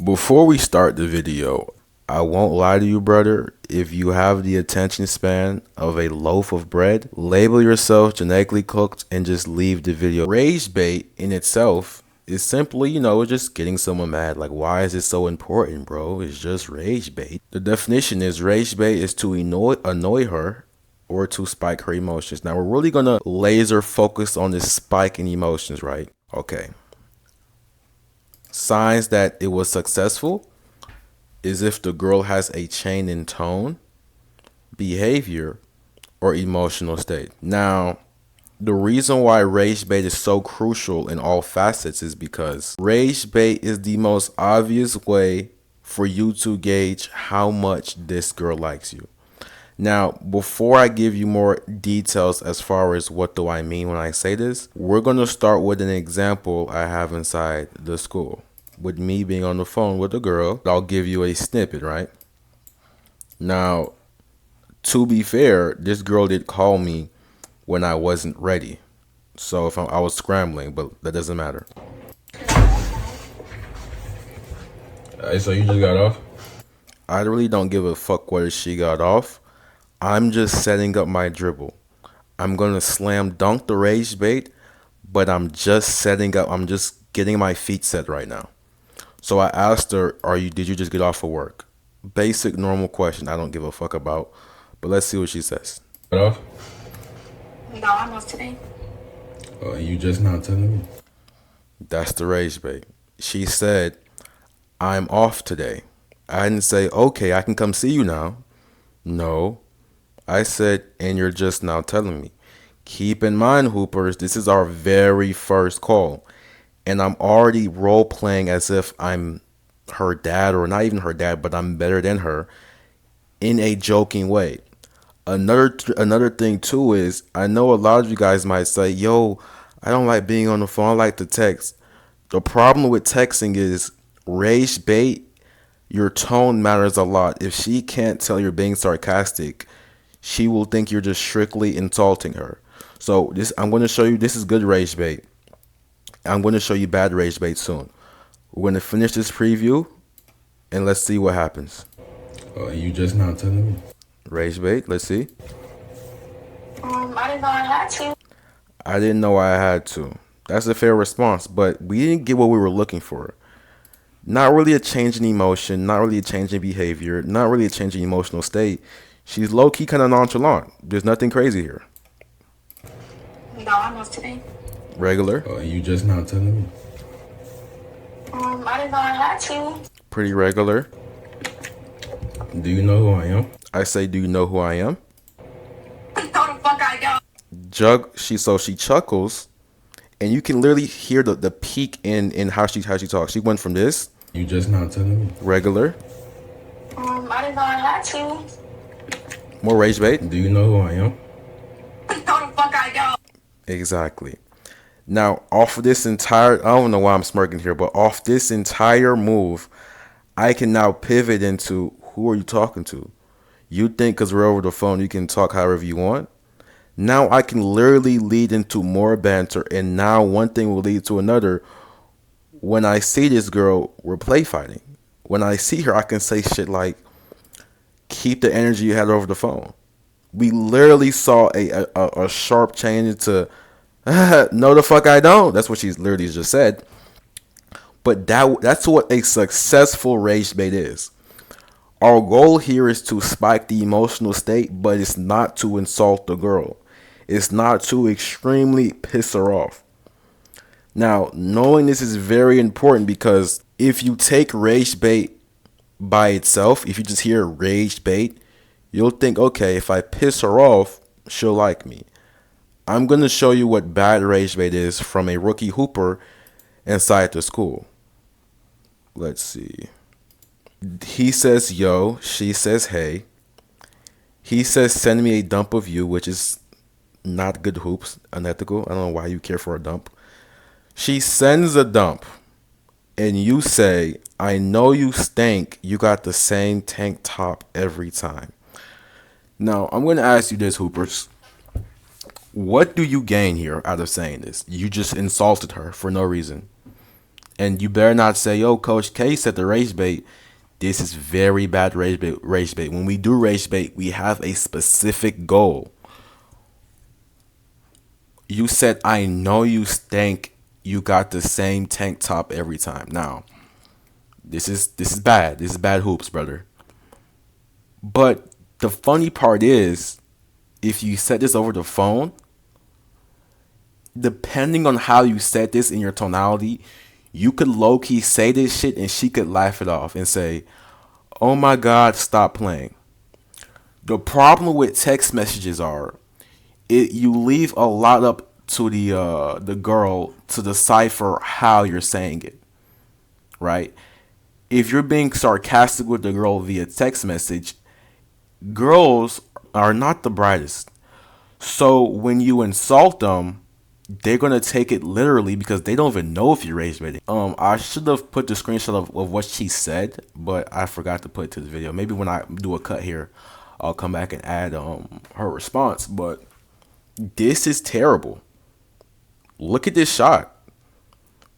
Before we start the video, I won't lie to you, brother. If you have the attention span of a loaf of bread, label yourself genetically cooked and just leave the video. Rage bait in itself is simply, just getting someone mad. Like, why is it so important, bro? It's just rage bait. The definition is rage bait is to annoy her or to spike her emotions. Now, we're really going to laser focus on this spike in emotions, right? Okay. Signs that it was successful is if the girl has a change in tone, behavior, or emotional state. Now, the reason why rage bait is so crucial in all facets is because rage bait is the most obvious way for you to gauge how much this girl likes you. Now, before I give you more details as far as what do I mean when I say this, we're going to start with an example I have inside the school. With me being on the phone with a girl, I'll give you a snippet, right? Now, to be fair, this girl did call me when I wasn't ready. So if I was scrambling, but that doesn't matter. So you just got off? I really don't give a fuck whether she got off. I'm just setting up my dribble. I'm going to slam dunk the rage bait, but I'm just getting my feet set right now. So I asked her, did you just get off of work? Basic, normal question I don't give a fuck about. But let's see what she says. Got off? No, I'm off today. You just not telling me? That's the rage bait. She said, I'm off today. I didn't say, okay, I can come see you now. No. I said, and you're just now telling me. Keep in mind, Hoopers, this is our very first call. And I'm already role playing as if I'm her dad, or not even her dad, but I'm better than her in a joking way. Another thing too is I know a lot of you guys might say, yo, I don't like being on the phone. I like to text. The problem with texting is rage bait. Your tone matters a lot. If she can't tell you're being sarcastic, she will think you're just strictly insulting her. So I'm going to show you, this is good rage bait. I'm going to show you bad rage bait soon. We're going to finish this preview, and let's see what happens. You just not telling me? Rage bait, let's see. I didn't know I had to. I didn't know I had to. That's a fair response, but we didn't get what we were looking for. Not really a change in emotion, not really a change in behavior, not really a change in emotional state. She's low-key kind of nonchalant. There's nothing crazy here. No, I'm off today. Regular. You just not telling me? I didn't know I had to. Pretty regular. Do you know who I am? I say, do you know who I am? No, the fuck I don't. She chuckles, and you can literally hear the peak in how she talks. She went from this. You just not telling me? Regular. I didn't know I had to. More rage bait. Do you know who I am? No, the fuck I don't. Exactly. Now, off of this entire, I don't know why I'm smirking here, but off this entire move, I can now pivot into who are you talking to? You think because we're over the phone, you can talk however you want? Now I can literally lead into more banter, and now one thing will lead to another. When I see this girl, we're play fighting. When I see her, I can say shit like, keep the energy you had over the phone. We literally saw a sharp change into, no the fuck I don't. That's what she's literally just said. But that's what a successful rage bait is. Our goal here is to spike the emotional state, but it's not to insult the girl. It's not to extremely piss her off. Now, knowing this is very important because if you take rage bait by itself, if you just hear rage bait, you'll think, okay, if I piss her off, she'll like me. I'm going to show you what bad rage bait is from a rookie hooper inside the school. Let's see. He says, yo. She says, hey. He says, send me a dump of you, which is not good hoops, unethical. I don't know why you care for a dump. She sends a dump, and you say, I know you stink. You got the same tank top every time. Now, I'm going to ask you this, hoopers. What do you gain here out of saying this? You just insulted her for no reason. And you better not say, "Yo, Coach K said the rage bait." This is very bad rage bait. Rage bait. When we do rage bait, we have a specific goal. You said, "I know you stink. You got the same tank top every time." Now, this is bad. This is bad hoops, brother. But the funny part is, if you said this over the phone, depending on how you said this in your tonality, you could low key say this shit and she could laugh it off and say, "Oh my God, stop playing." The problem with text messages are you leave a lot up to the girl to decipher how you're saying it, right? If you're being sarcastic with the girl via text message, girls are not the brightest. So when you insult them, they're gonna take it literally because they don't even know if you're rage baiting. I should have put the screenshot of what she said, but I forgot to put it to the video. Maybe when I do a cut here, I'll come back and add her response. But this is terrible. Look at this shot.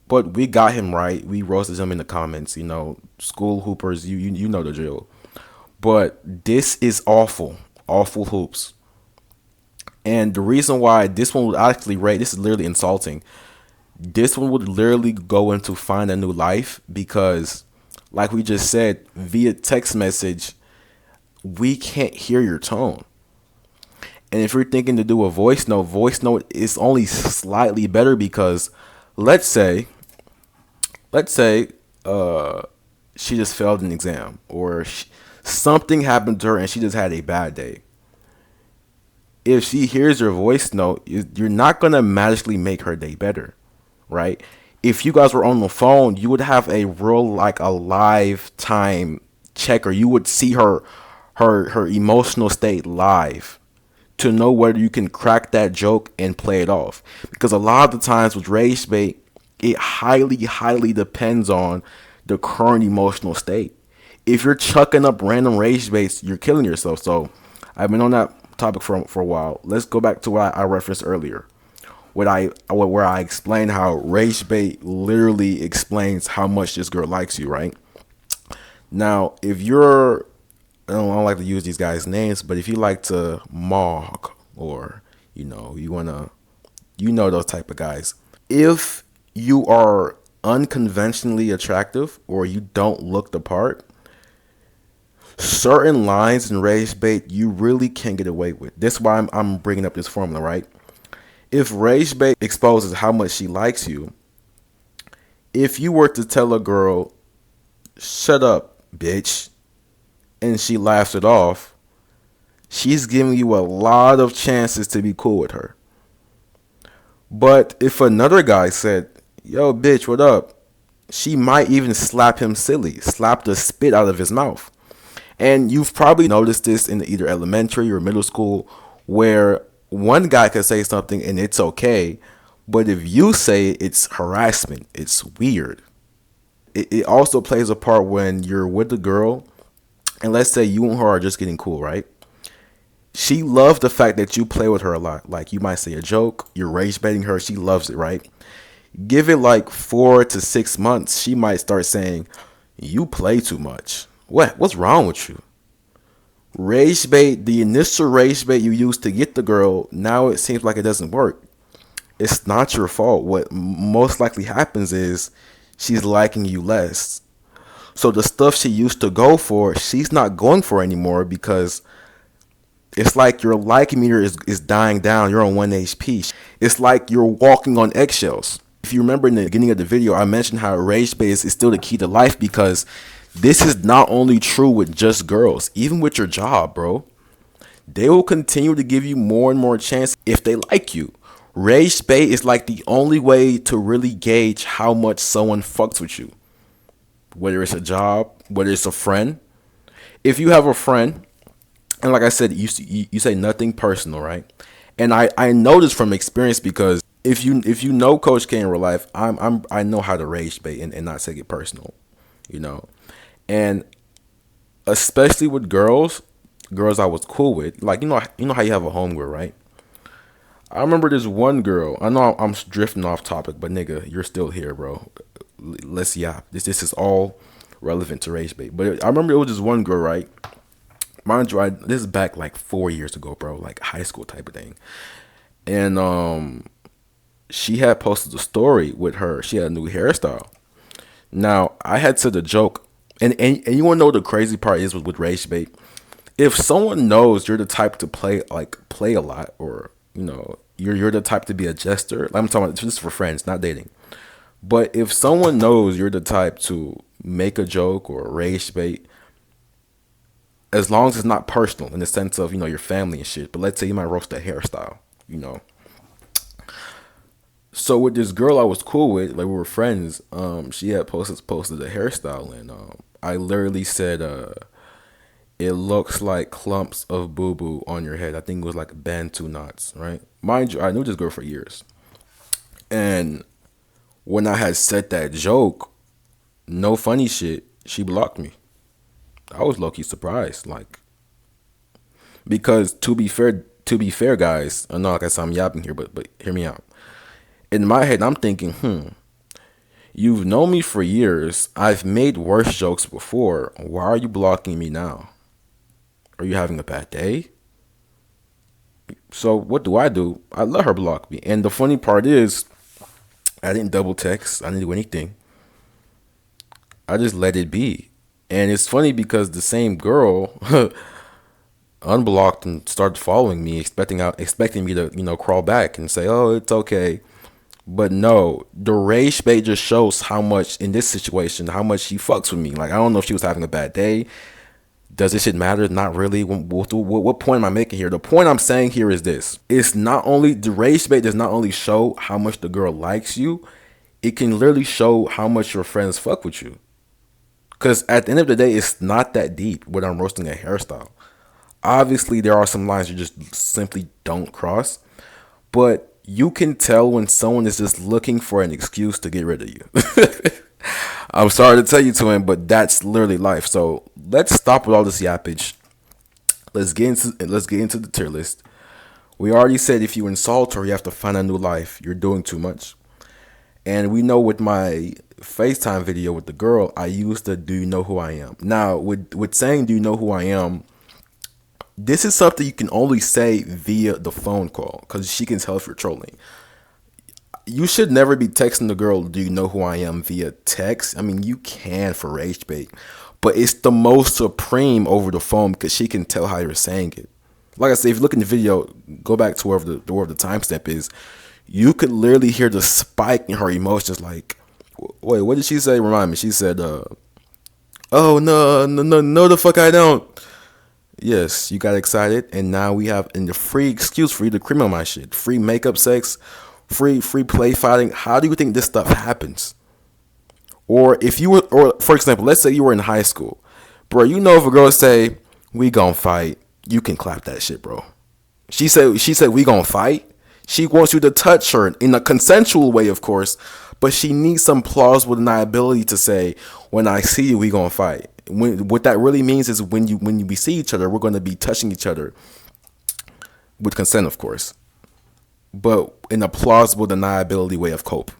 But we got him right. We roasted him in the comments. You know, school hoopers. You know the drill. But this is awful. Awful hoops. And the reason why this one would actually rate, this is literally insulting. This one would literally go into find a new life because, like we just said, via text message, we can't hear your tone. And if you're thinking to do a voice note is only slightly better because, let's say, let's say, she just failed an exam or something happened to her and she just had a bad day. If she hears your voice note, you're not going to magically make her day better, right? If you guys were on the phone, you would have a real, like a live time checker. You would see her emotional state live to know whether you can crack that joke and play it off. Because a lot of the times with rage bait, it highly depends on the current emotional state. If you're chucking up random rage baits, you're killing yourself. So I've been on that topic for a while. Let's go back to what I referenced earlier. Where I explained how rage bait literally explains how much this girl likes you, right? Now, if you're, I don't like to use these guys' names, but if you like to mog or you know those type of guys. If you are unconventionally attractive or you don't look the part, certain lines in rage bait you really can't get away with. That's why I'm bringing up this formula, right? If rage bait exposes how much she likes you, if you were to tell a girl, "Shut up, bitch," and she laughs it off, she's giving you a lot of chances to be cool with her. But if another guy said, "Yo, bitch, what up?" she might even slap him silly, slap the spit out of his mouth. And you've probably noticed this in either elementary or middle school where one guy could say something and it's okay, but if you say it, it's harassment, it's weird. It also plays a part when you're with a girl and let's say you and her are just getting cool, right? She loves the fact that you play with her a lot. Like you might say a joke, you're rage baiting her, she loves it, right? Give it like 4 to 6 months, she might start saying, "You play too much. What's wrong with you?" Rage bait, the initial rage bait you used to get the girl, now it seems like it doesn't work. It's not your fault. What most likely happens is she's liking you less. So the stuff she used to go for, she's not going for anymore because it's like your liking meter is dying down. You're on 1 HP. It's like you're walking on eggshells. If you remember in the beginning of the video, I mentioned how rage bait is still the key to life because this is not only true with just girls, even with your job, bro. They will continue to give you more and more chance if they like you. Rage bait is like the only way to really gauge how much someone fucks with you. Whether it's a job, whether it's a friend. If you have a friend, and like I said, you say nothing personal, right? And I know this from experience because if you know Coach K in real life, I know how to rage bait and not take it personal, you know. And especially with girls I was cool with, like you know how you have a homegirl, right? I remember this one girl. I know I'm drifting off topic, but nigga, you're still here, bro. let's yap. This is all relevant to rage bait. But I remember it was just one girl, right? Mind you, this is back like 4 years ago, bro, like high school type of thing. And she had posted a story with her. She had a new hairstyle. Now I had said a joke, and you want to know what the crazy part is with rage bait? If someone knows you're the type to play a lot, or you're the type to be a jester. Like, I'm talking about just for friends, not dating. But if someone knows you're the type to make a joke or rage bait, as long as it's not personal in the sense of your family and shit. But let's say you might roast a hairstyle, you know. So with this girl I was cool with, like we were friends, she had posted a hairstyle, and I literally said, it looks like clumps of boo boo on your head. I think it was like Bantu knots, right? Mind you, I knew this girl for years. And when I had said that joke, no funny shit, she blocked me. I was low key surprised, like, because to be fair, guys, I know like I said I'm yapping here, but hear me out. In my head, I'm thinking, you've known me for years. I've made worse jokes before. Why are you blocking me now? Are you having a bad day? So what do? I let her block me. And the funny part is, I didn't double text. I didn't do anything. I just let it be. And it's funny because the same girl unblocked and started following me, expecting me to crawl back and say, "Oh, it's okay." But no, the rage bait just shows how much in this situation, how much she fucks with me. Like, I don't know if she was having a bad day. Does this shit matter? Not really. What point am I making here? The point I'm saying here is this. It's not only, the rage bait does not only show how much the girl likes you, it can literally show how much your friends fuck with you. Because at the end of the day, it's not that deep when I'm roasting a hairstyle. Obviously, there are some lines you just simply don't cross. But you can tell when someone is just looking for an excuse to get rid of you. I'm sorry to tell you, to him, but that's literally life. So let's stop with all this yappage. Let's get into the tier list. We already said if you insult her, you have to find a new life. You're doing too much. And we know with my FaceTime video with the girl, I used the "Do you know who I am?" Now, with saying "Do you know who I am?", this is something you can only say via the phone call, because she can tell if you're trolling. You should never be texting the girl, "Do you know who I am?" via text. I mean, you can for rage bait, but it's the most supreme over the phone because she can tell how you're saying it. Like I said, if you look in the video, go back to wherever the timestamp is, you could literally hear the spike in her emotions. Like, wait, what did she say? Remind me. She said, "Oh no, no, no, no, the fuck I don't." Yes, you got excited, and now we have the free excuse for you to cream on my shit. Free makeup sex, free play fighting. How do you think this stuff happens? Or for example, let's say you were in high school, bro. You know, if a girl say we gonna fight, you can clap that shit, bro. She said we gonna fight. She wants you to touch her in a consensual way, of course, but she needs some plausible deniability to say, when I see you, we gonna fight. What that really means is when we see each other, we're gonna be touching each other with consent, of course, but in a plausible deniability way of cope,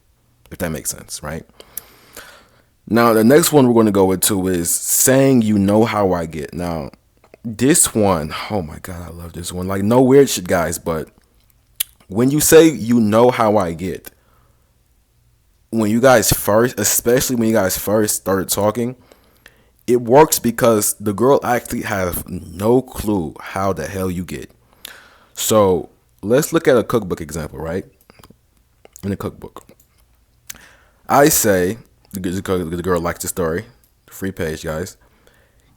if that makes sense, right? Now, the next one we're going to go into is saying "you know how I get." Now, this one, oh my God, I love this one. Like, no weird shit, guys, but when you say "you know how I get," especially when you guys first started talking, it works because the girl actually has no clue how the hell you get. So let's look at a cookbook example, right? In a cookbook, I say, the girl likes the story, free page, guys.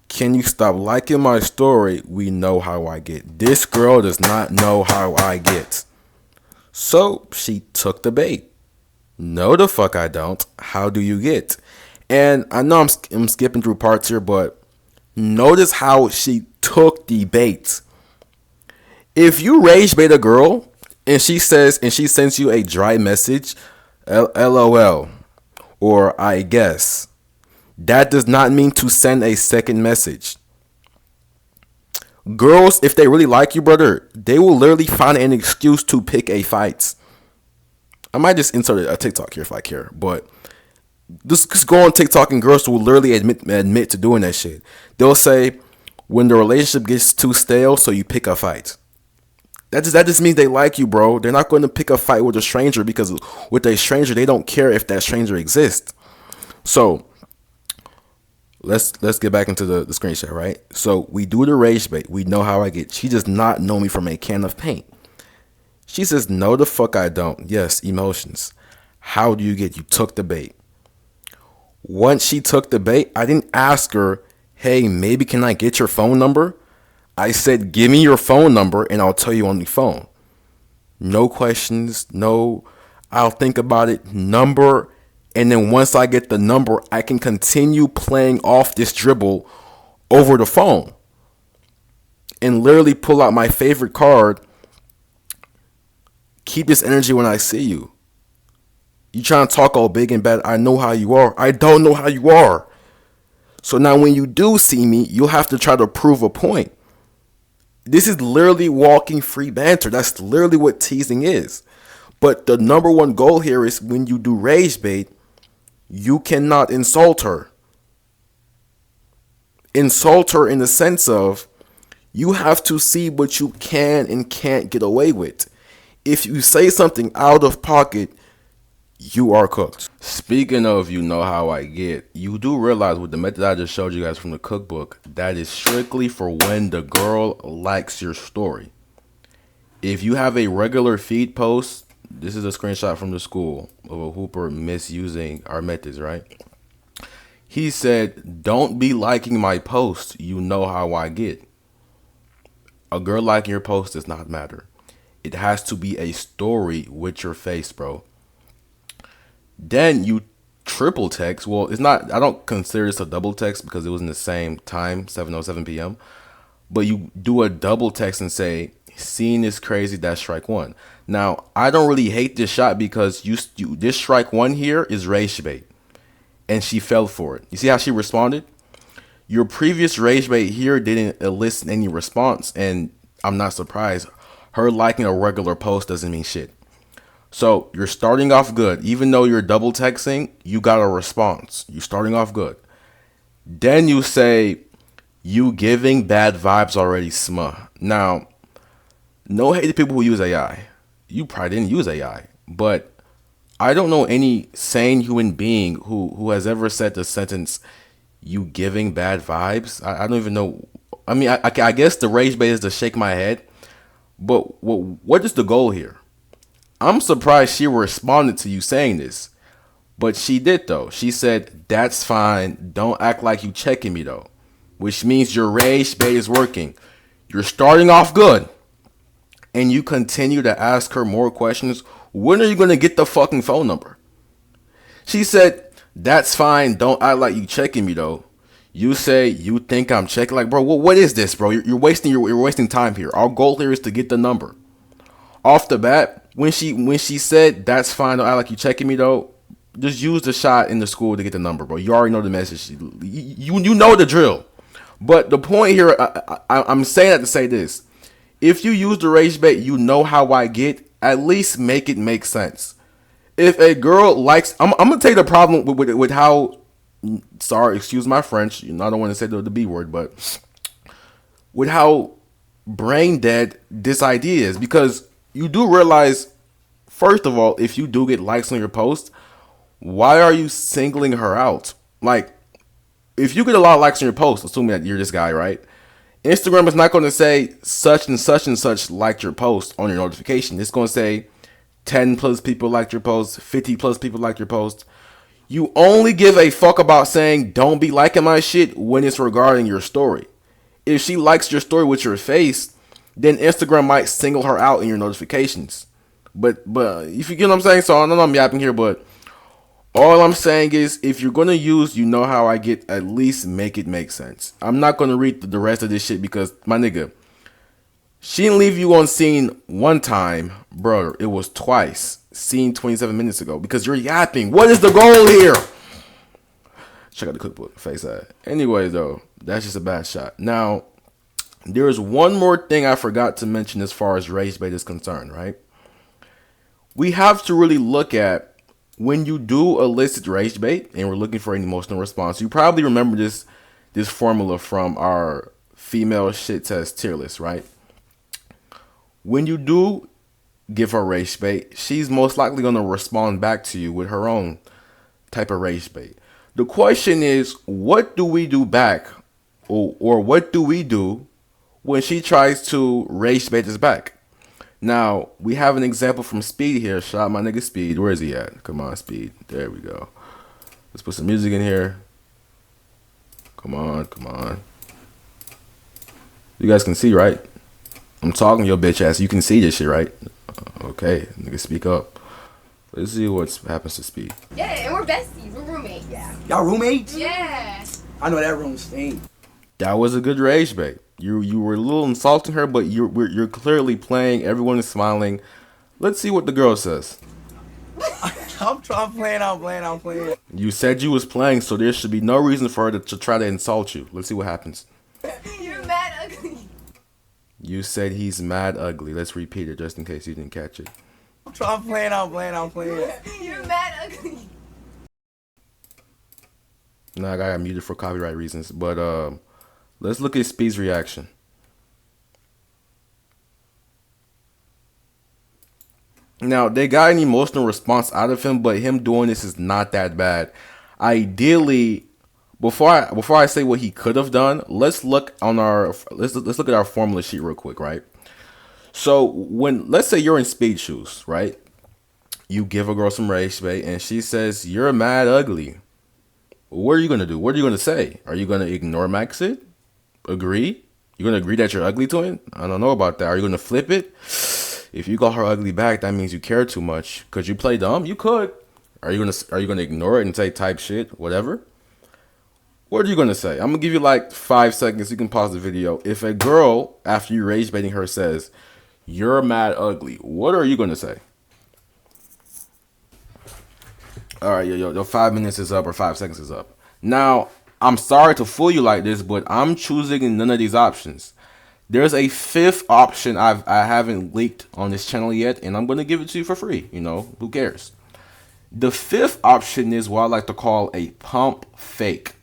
"Can you stop liking my story? We know how I get." This girl does not know how I get. So she took the bait. No, the fuck I don't. How do you get? And I know I'm skipping through parts here, but notice how she took the bait. If you rage bait a girl and she sends you a dry message, LOL, or "I guess," that does not mean to send a second message. Girls, if they really like you, brother, they will literally find an excuse to pick a fight. I might just insert a TikTok here if I care, but Just go on TikTok and girls will literally admit to doing that shit. They'll say when the relationship gets too stale, so you pick a fight. That just means they like you, bro. They're not going to pick a fight with a stranger because with a stranger they don't care if that stranger exists. So let's get back into the screenshot, right? So we do the rage bait. We know how I get. She does not know me from a can of paint. She says, no, the fuck I don't. Yes, emotions. How do you get? You took the bait. Once she took the bait, I didn't ask her, hey, maybe can I get your phone number? I said, give me your phone number and I'll tell you on the phone. No questions, no, I'll think about it, number. And then once I get the number, I can continue playing off this dribble over the phone and literally pull out my favorite card. Keep this energy when I see you. You trying to talk all big and bad. I know how you are. I don't know how you are. So now when you do see me, you'll have to try to prove a point. This is literally walking free banter. That's literally what teasing is. But the number one goal here is when you do rage bait, you cannot insult her. Insult her in the sense of you have to see what you can and can't get away with. If you say something out of pocket, you are cooked. Speaking of you know how I get, you do realize with the method I just showed you guys from the cookbook, that is strictly for when the girl likes your story. If you have a regular feed post, this is a screenshot from the school of a hooper misusing our methods, right? He said, don't be liking my post, you know how I get. A girl liking your post does not matter. It has to be a story with your face, bro. Then you triple text. Well, it's not, I don't consider this a double text because it was in the same time, 7:07 p.m. But you do a double text and say, "Seeing is crazy, that's strike one." Now, I don't really hate this shot because you this strike one here is Ragebait. And she fell for it. You see how she responded? Your previous Ragebait here didn't elicit any response. And I'm not surprised. Her liking a regular post doesn't mean shit. So you're starting off good. Even though you're double texting, you got a response. You're starting off good. Then you say, you giving bad vibes already, smuh. Now, no hate to people who use AI. You probably didn't use AI. But I don't know any sane human being who has ever said the sentence, you giving bad vibes. I don't even know. I mean, I guess the rage bait is to shake my head. But what is the goal here? I'm surprised she responded to you saying this. But she did, though. She said, that's fine. Don't act like you checking me, though. Which means your rage bait is working. You're starting off good. And you continue to ask her more questions. When are you going to get the fucking phone number? She said, that's fine. Don't act like you checking me, though. You say you think I'm checking. Like, bro, what is this, bro? You're wasting time here. Our goal here is to get the number. Off the bat, when she said that's fine, don't act like you checking me though, just use the shot in the school to get the number, bro. You already know the message. You know the drill. But the point here, I'm saying that to say this: if you use the rage bait, you know how I get. At least make it make sense. If a girl likes, I'm gonna tell you the problem with how. Sorry, excuse my French. I don't want to say the B word, but with how brain dead this idea is, because you do realize, first of all, if you do get likes on your post, why are you singling her out? Like, if you get a lot of likes on your post, assuming that you're this guy, right? Instagram is not going to say such and such and such liked your post on your notification. It's going to say 10 plus people liked your post, 50 plus people liked your post. You only give a fuck about saying don't be liking my shit when it's regarding your story. If she likes your story with your face, then Instagram might single her out in your notifications. But if you get what I'm saying, so I know I'm yapping here, but all I'm saying is if you're gonna use, you know how I get, at least make it make sense. I'm not gonna read the rest of this shit because my nigga, she didn't leave you on scene one time, bro. It was twice. Seen 27 minutes ago because you're yapping. What is the goal here? Check out the cookbook. Face that. Anyway, though, that's just a bad shot. Now, there is one more thing I forgot to mention as far as rage bait is concerned, right? We have to really look at when you do elicit rage bait and we're looking for an emotional response, you probably remember this formula from our female shit test tier list, right? When you do give her rage bait, she's most likely gonna respond back to you with her own type of rage bait. The question is, what do we do back, or what do we do when she tries to rage bait us back? Now, we have an example from Speed here. Shout out my nigga Speed. Where is he at? Come on, Speed. There we go. Let's put some music in here. Come on, come on. You guys can see, right? I'm talking to your bitch ass. You can see this shit, right? Okay, nigga, speak up. Let's see what happens to Speed. Yeah, and we're besties. We're roommates. Yeah. Y'all roommates? Yeah. I know that room stink. That was a good rage bait. You were a little insulting her, but you're clearly playing. Everyone is smiling. Let's see what the girl says. I'm playing. You said you was playing, so there should be no reason for her to try to insult you. Let's see what happens. You're mad ugly. You said he's mad ugly. Let's repeat it just in case you didn't catch it. I'm playing. You're mad ugly. Nah, I got muted for copyright reasons. But let's look at Speed's reaction. Now, they got an emotional response out of him, but him doing this is not that bad. Ideally, before I say what he could have done, let's look on our let's look at our formula sheet real quick, right? So let's say you're in Speed shoes, right? You give a girl some rage bait and she says you're mad ugly. What are you gonna do? What are you gonna say? Are you gonna ignore Max it? Agree? You gonna agree that you're ugly to it? I don't know about that. Are you gonna flip it? If you call her ugly back, that means you care too much. Could you play dumb? You could. Are you gonna ignore it and say type shit, whatever? What are you gonna say? I'm gonna give you like 5 seconds. You can pause the video. If a girl, after you rage baiting her, says you're mad ugly, what are you gonna say? All right, your 5 minutes is up, or 5 seconds is up. Now, I'm sorry to fool you like this, but I'm choosing none of these options. There's a 5th option I haven't leaked on this channel yet, and I'm gonna give it to you for free. You know, who cares? The 5th option is what I like to call a pump fake.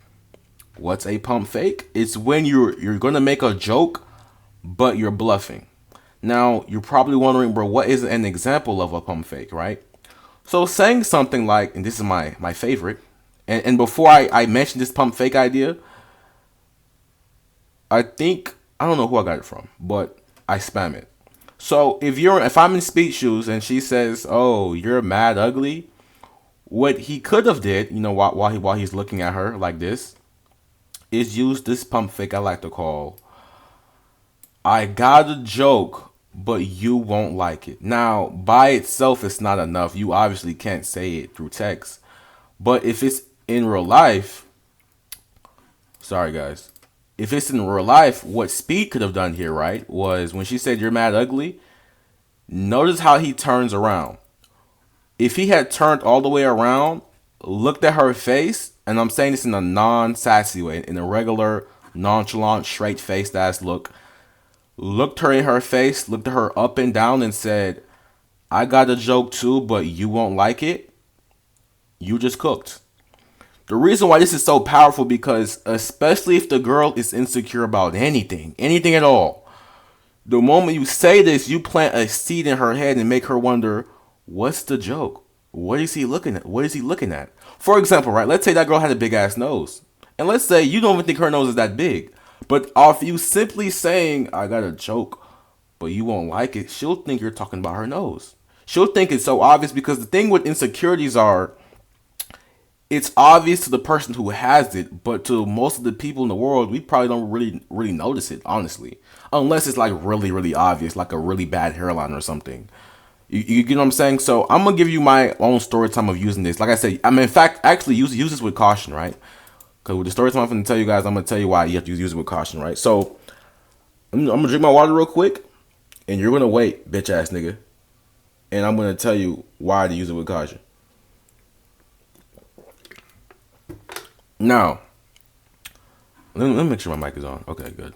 What's a pump fake? It's when you're gonna make a joke, but you're bluffing. Now, you're probably wondering, bro, what is an example of a pump fake, right? So saying something like, and this is my favorite, and before I mention this pump fake idea, I don't know who I got it from, but I spam it. So if I'm in Speed shoes and she says, "Oh, you're mad ugly," what he could have did, you know, while he's looking at her like this, is use this pump fake I like to call, "I got a joke, but you won't like it." Now, by itself, it's not enough. You obviously can't say it through text. But if it's in real life, sorry guys, if it's in real life, what Speed could have done here, right, was when she said you're mad ugly, notice how he turns around. If he had turned all the way around, looked at her face, and I'm saying this in a non-sassy way, in a regular, nonchalant, straight-faced ass looked her in her face, looked at her up and down and said, "I got a joke too, but you won't like it," you just cooked. The reason why this is so powerful, because especially if the girl is insecure about anything at all, the moment you say this, you plant a seed in her head and make her wonder, what's the joke? What is he looking at? What is he looking at? For example, right, let's say that girl had a big ass nose. And let's say you don't even think her nose is that big. But off you simply saying, "I got a joke, but you won't like it," she'll think you're talking about her nose. She'll think it's so obvious, because the thing with insecurities are, it's obvious to the person who has it, but to most of the people in the world, we probably don't really notice it, honestly. Unless it's like really obvious, like a really bad hairline or something. You get what I'm saying? So I'm going to give you my own story time of using this. Like I said, in fact, actually use this with caution, right? Because with the story time I'm going to tell you guys, I'm going to tell you why you have to use it with caution, right? So I'm going to drink my water real quick, and you're going to wait, bitch ass nigga. And I'm going to tell you why to use it with caution. Now, let me make sure my mic is on. Okay, good.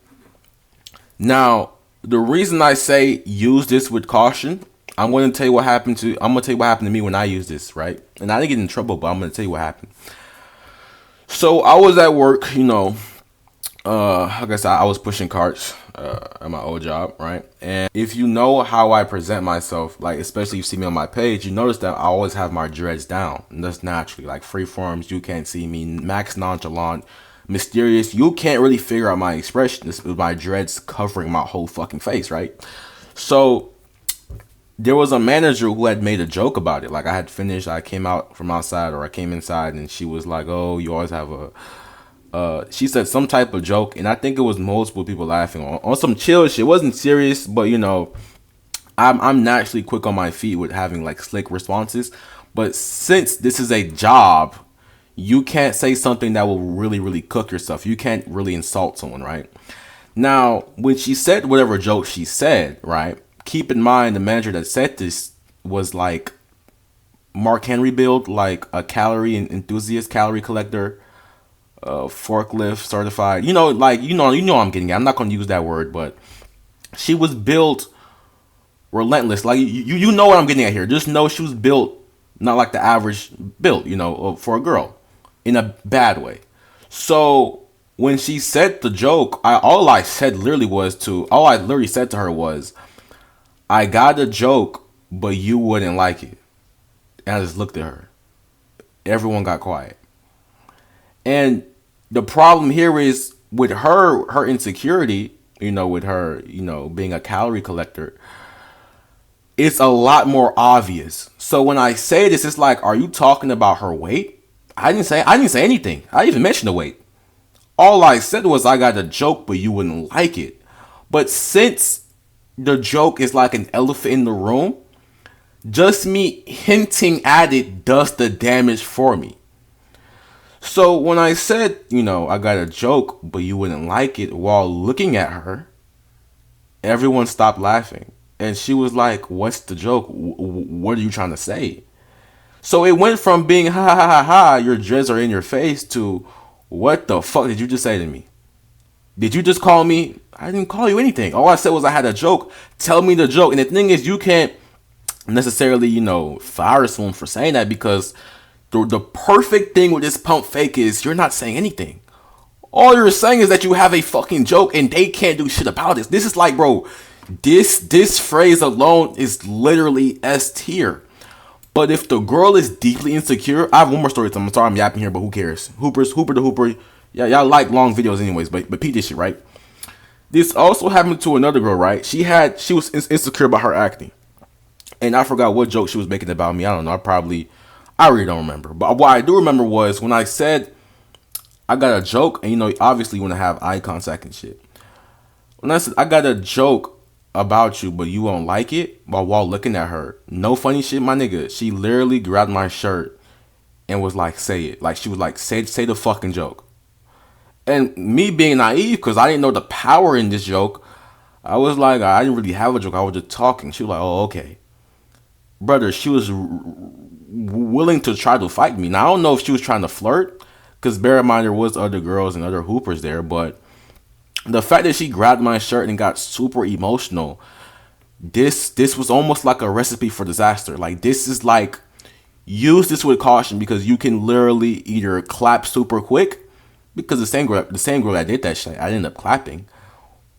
Now, the reason I say use this with caution, I'm gonna tell you what happened to me when I used this, right? And I didn't get in trouble, but I'm gonna tell you what happened. So I was at work, you know, like I said, I was pushing carts at my old job, right? And if you know how I present myself, like especially if you see me on my page, you notice that I always have my dreads down. And that's naturally like free forms. You can't see me, max nonchalant, mysterious. You can't really figure out my expression. This is my dreads covering my whole fucking face, right? So there was a manager who had made a joke about it. Like I had finished, I came out from outside or I came inside and she was like, oh, you always have she said some type of joke, and I think it was multiple people laughing on some chill shit. It wasn't serious, but you know, I'm naturally quick on my feet with having like slick responses. But since this is a job, you can't say something that will really cook yourself. You can't really insult someone, right? Now, when she said whatever joke she said, right? Keep in mind the manager that said this was like Mark Henry build, like a calorie enthusiast, calorie collector, forklift certified. You know, like you know I'm getting at. I'm not gonna use that word, but she was built relentless. Like you know what I'm getting at here. Just know she was built not like the average build, you know, for a girl in a bad way. So when she said the joke, all I literally said to her was, I got a joke, but you wouldn't like it. And I just looked at her. Everyone got quiet. And the problem here is with her insecurity, you know, with her, you know, being a calorie collector, it's a lot more obvious. So when I say this, it's like, are you talking about her weight? I didn't say anything. I didn't even mention the weight. All I said was I got a joke, but you wouldn't like it. But since the joke is like an elephant in the room, just me hinting at it does the damage for me. So when I said, you know, I got a joke, but you wouldn't like it, while looking at her, everyone stopped laughing. And she was like, what's the joke? What are you trying to say? So it went from being, ha ha ha ha, your dreads are in your face, to, what the fuck did you just say to me? Did you just call me? I didn't call you anything. All I said was I had a joke. Tell me the joke. And the thing is, you can't necessarily, you know, fire someone for saying that, because the perfect thing with this pump fake is you're not saying anything. All you're saying is that you have a fucking joke and they can't do shit about this. This is like, bro, this phrase alone is literally S tier. But if the girl is deeply insecure, I have one more story. I'm sorry I'm yapping here, but who cares? Hooper the Hooper. Yeah, y'all like long videos anyways, but peep this shit, right? This also happened to another girl, right? She was insecure about her acne. And I forgot what joke she was making about me. I don't know. I really don't remember. But what I do remember was when I said I got a joke, and you know, obviously you want to have eye contact and shit. When I said I got a joke about you, but you won't like it, while looking at her, no funny shit, my nigga. She literally grabbed my shirt and was like, say it. Like she was like, say the fucking joke. And me being naive, because I didn't know the power in this joke, I was like, I didn't really have a joke. I was just talking. She was like, oh, okay. Brother, she was willing to try to fight me. Now, I don't know if she was trying to flirt, because bear in mind, there was other girls and other hoopers there, but the fact that she grabbed my shirt and got super emotional, this was almost like a recipe for disaster. Like, this is like, use this with caution, because you can literally either clap super quick, because the same girl that did that shit, I ended up clapping,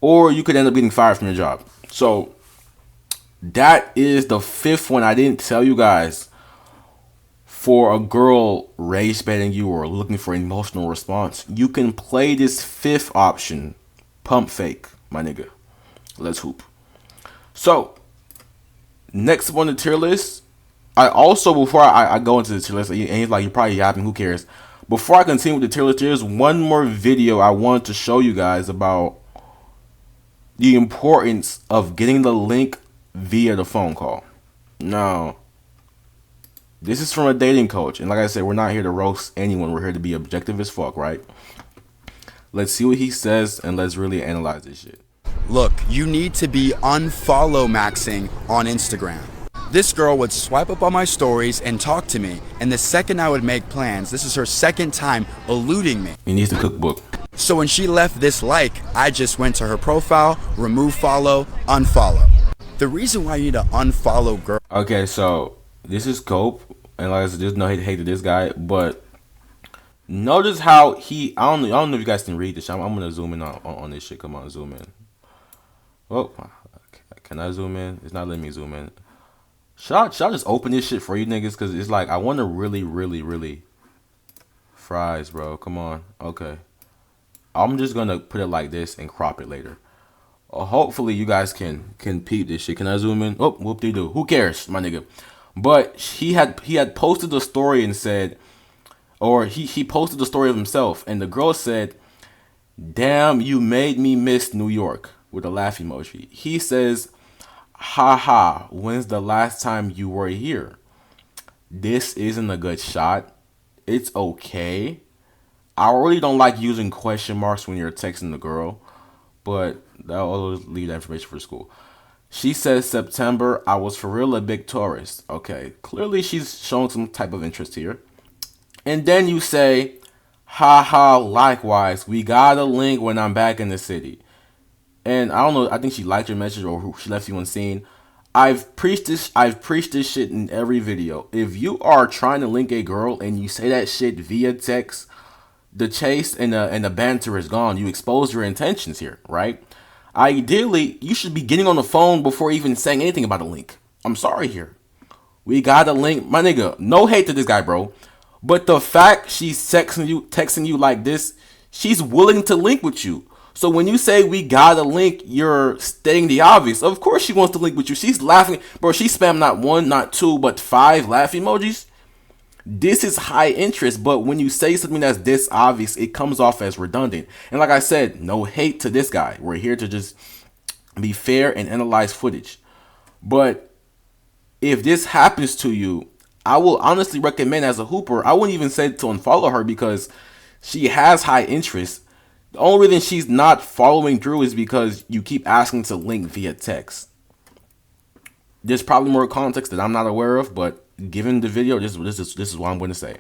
or you could end up getting fired from your job. So that is the fifth one I didn't tell you guys. For a girl rage baiting you or looking for an emotional response, you can play this fifth option, pump fake, my nigga. Let's hoop. So next on the tier list, I also, before I go into the tier list, and he's like, you're probably yapping, who cares? Before I continue with the tier list, there's one more video I want to show you guys about the importance of getting the link via the phone call. Now, this is from a dating coach, and like I said, we're not here to roast anyone. We're here to be objective as fuck, right? Let's see what he says, and let's really analyze this shit. Look, you need to be unfollow maxing on Instagram. This girl would swipe up on my stories and talk to me, and the second I would make plans, this is her second time eluding me. He needs the cookbook. So when she left this like, I just went to her profile, remove follow, unfollow. The reason why you need to unfollow girls. Okay, so this is Cope, and like I said, there's no hate to this guy, but notice how he. I don't know if you guys can read this. I'm gonna zoom in on this shit. Come on, zoom in. Oh, can I zoom in? It's not letting me zoom in. Should I just open this shit for you niggas? Cause it's like I want to really fries, bro. Come on. Okay. I'm just gonna put it like this and crop it later. Hopefully you guys can peep this shit. Can I zoom in? Oh, whoop-de-doo. Who cares, my nigga? But he had posted a story and said, or he posted the story of himself, and the girl said, "Damn, you made me miss New York," with a laugh emoji. He says, "Haha, when's the last time you were here?" This isn't a good shot. It's okay. I really don't like using question marks when you're texting the girl, but I'll leave that information for school. She says, "September, I was for real a big tourist." Okay, clearly she's showing some type of interest here. And then you say, "Haha, likewise, we got a link when I'm back in the city." And I don't know, I think she liked your message or she left you unseen. I've preached this shit in every video. If you are trying to link a girl and you say that shit via text, the chase and the banter is gone. You expose your intentions here, right? Ideally, you should be getting on the phone before even saying anything about a link. I'm sorry here. We got a link. My nigga, no hate to this guy, bro. But the fact she's texting you like this, she's willing to link with you. So when you say we got a link, you're stating the obvious. Of course she wants to link with you. She's laughing. Bro, she spammed not one, not two, but 5 laugh emojis. This is high interest, but when you say something that's this obvious, it comes off as redundant. And like I said, no hate to this guy. We're here to just be fair and analyze footage. But if this happens to you, I will honestly recommend as a hooper, I wouldn't even say to unfollow her because she has high interest. The only reason she's not following through is because you keep asking to link via text. There's probably more context that I'm not aware of, but given the video, this is what I'm going to say.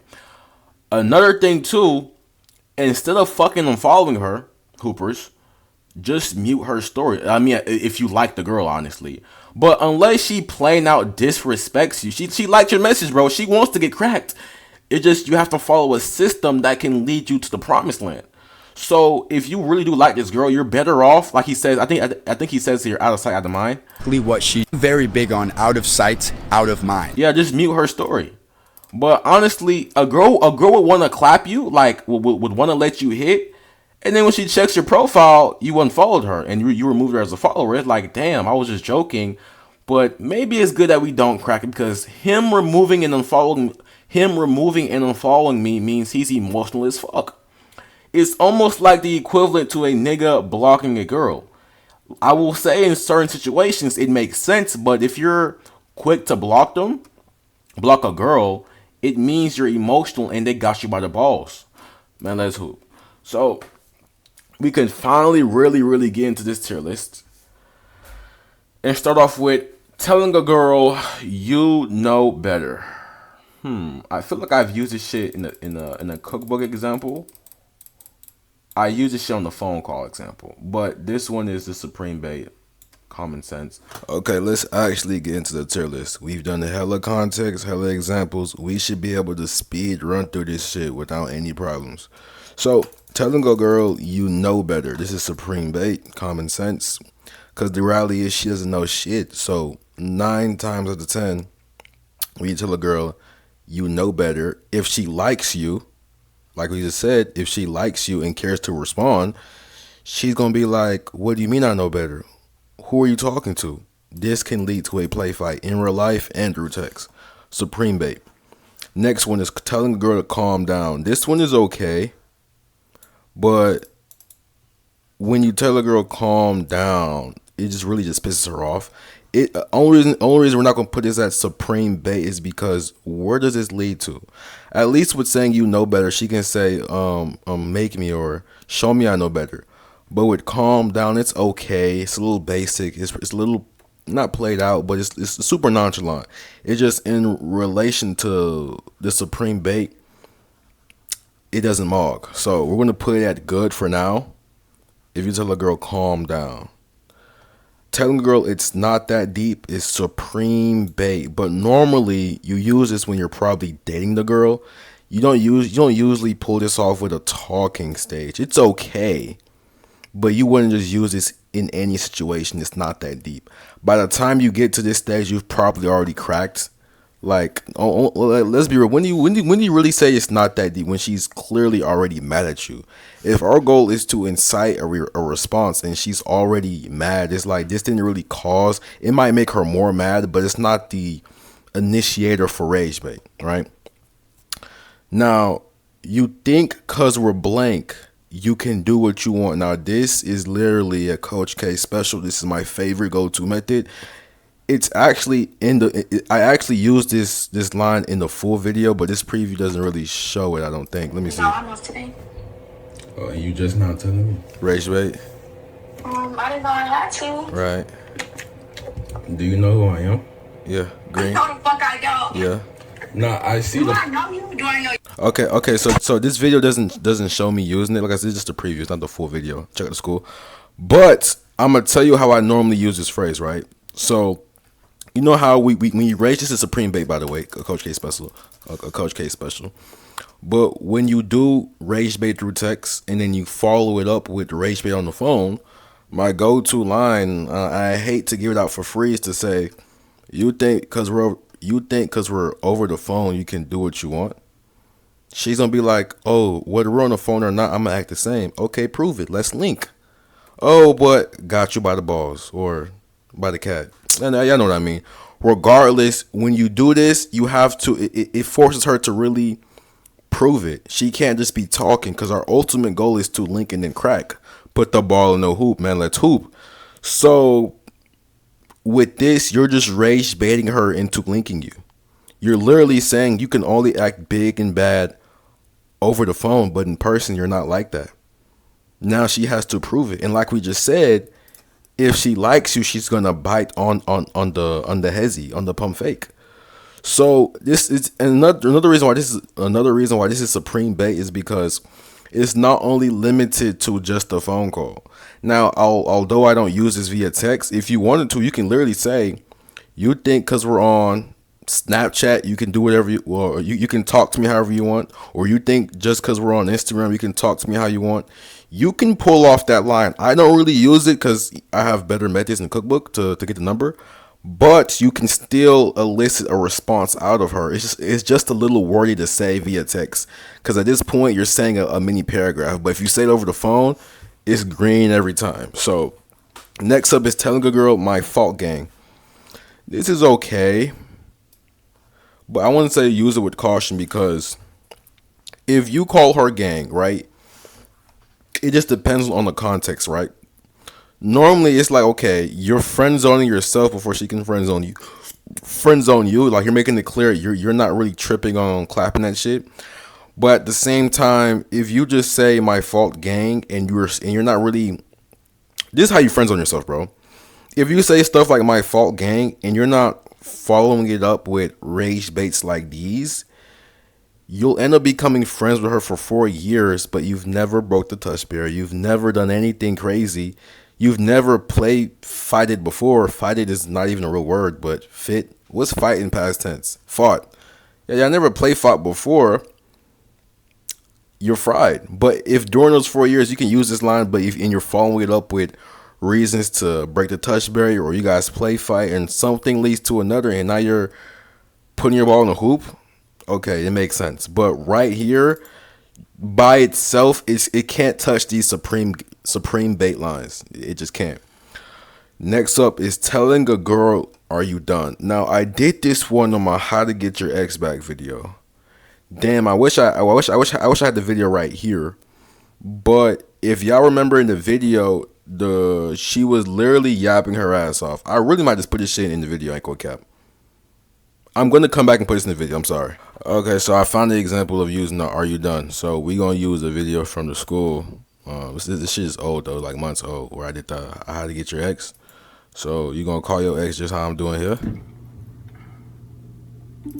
Another thing too, instead of fucking unfollowing her, hoopers, just mute her story. I mean, if you like the girl, honestly. But unless she plain out disrespects you, she liked your message, bro. She wants to get cracked. It just, you have to follow a system that can lead you to the promised land. So if you really do like this girl, you're better off, like he says. I think he says here, out of sight, out of mind. What she's very big on, out of sight, out of mind. Yeah, just mute her story. But honestly, a girl would want to clap you, like would want to let you hit, and then when she checks your profile, you unfollowed her and you removed her as a follower. It's like, damn, I was just joking. But maybe it's good that we don't crack it because him removing and unfollowing me means he's emotional as fuck. It's almost like the equivalent to a nigga blocking a girl. I will say in certain situations it makes sense, but if you're quick to block a girl, it means you're emotional and they got you by the balls. Man, let's hoop. So we can finally really get into this tier list and start off with telling a girl you know better. I feel like I've used this shit in a cookbook example. I use this shit on the phone call example, but this one is the supreme bait. Common sense. Okay, let's actually get into the tier list. We've done a hella context, hella examples. We should be able to speed run through this shit without any problems. So, telling a girl you know better. This is supreme bait, common sense. Because the reality is she doesn't know shit. So, 9 times out of 10, when you tell a girl you know better, if she likes you, like we just said, if she likes you and cares to respond, she's going to be like, what do you mean I know better? Who are you talking to? This can lead to a play fight in real life and through text. Supreme bait. Next one is telling a girl to calm down. This one is okay, but when you tell a girl calm down, it just really just pisses her off. Only reason we're not gonna put this at supreme bait is because where does this lead to? At least with saying you know better, she can say make me or show me I know better. But with calm down, it's okay. It's a little basic. It's a little not played out, but it's super nonchalant. It's just in relation to the supreme bait, it doesn't mog. So we're gonna put it at good for now. If you tell a girl calm down. telling a girl it's not that deep is supreme bait. But normally you use this when you're probably dating the girl. You don't usually pull this off with a talking stage. It's okay, but you wouldn't just use this in any situation. It's not that deep. By the time you get to this stage, you've probably already cracked. Like, let's be real. When do you really say it's not that deep? When she's clearly already mad at you. If our goal is to incite a response and she's already mad, it's like this didn't really cause. It might make her more mad, but it's not the initiator for rage bait, right? Now, you think cause we're blank, you can do what you want. Now, this is literally a Coach K special. This is my favorite go-to method. It's actually I actually used this line in the full video, but this preview doesn't really show it, I don't think. Let me see. Oh, you just not telling me? Rage bait. I didn't know I had to. Right. Do you know who I am? Yeah. Green. No, the fuck I don't. Yeah. Nah, I see Do I the. know you? Do I know you? Okay, so this video doesn't show me using it. Like I said, it's just a preview, it's not the full video. Check out the school. But I'm gonna tell you how I normally use this phrase, right? So you know how we rage, this is supreme bait, by the way, a Coach K special. A Coach K special. But when you do rage bait through text and then you follow it up with rage bait on the phone, my go-to line, I hate to give it out for free, is to say, you think because we're over the phone, you can do what you want. She's gonna be like, oh, whether we're on the phone or not, I'm gonna act the same. Okay, prove it. Let's link. Oh, but got you by the balls or by the cat. And y'all know what I mean. Regardless, when you do this, you have to. It forces her to really prove it. She can't just be talking, because our ultimate goal is to link and then crack. Put the ball in the hoop, man. Let's hoop. So with this, you're just rage baiting her into linking you. You're literally saying you can only act big and bad over the phone, but in person, you're not like that. Now she has to prove it. And like we just said, if she likes you, she's gonna bite on the hezzy, on the pump fake. So this is another reason why this is supreme bait, is because it's not only limited to just a phone call. Now, although I don't use this via text, if you wanted to, you can literally say, you think because we're on Snapchat, you can do whatever you can talk to me however you want, or you think just because we're on Instagram, you can talk to me how you want. You can pull off that line. I don't really use it because I have better methods in the cookbook to get the number, but you can still elicit a response out of her. It's just a little wordy to say via text, because at this point you're saying a mini paragraph. But if you say it over the phone, it's green every time. So next up is telling a girl my fault, gang. This is okay, but I want to say use it with caution, because if you call her gang, right, it just depends on the context, right? Normally, it's like, okay, you're friend zoning yourself before she can friend zone you. Friend zone you, like you're making it clear you're not really tripping on clapping that shit. But at the same time, if you just say my fault, gang, and you're not really, this is how you friend zone yourself, bro. If you say stuff like my fault, gang, and you're not following it up with rage baits like these, you'll end up becoming friends with her for 4 years, but you've never broke the touch barrier. You've never done anything crazy. You've never fighted before. Fighted is not even a real word, but fit. What's fight in past tense? Fought. Yeah, I never fought before. You're fried. But if during those 4 years you can use this line, but and you're following it up with reasons to break the touch barrier, or you guys play fight and something leads to another, and now you're putting your ball in the hoop, okay, it makes sense. But right here, by itself, it can't touch these supreme bait lines. It just can't. Next up is telling a girl, are you done? Now, I did this one on my how to get your ex back video. Damn, I wish I had the video right here. But if y'all remember in the video, she was literally yapping her ass off. I really might just put this shit in the video, I ain't gonna cap. I'm gonna come back and put this in the video, I'm sorry. Okay, so I found the example of using the are you done. So we gonna use a video from the school. This shit is old though, like months old, where I did I had to get your ex. So you gonna call your ex just how I'm doing here?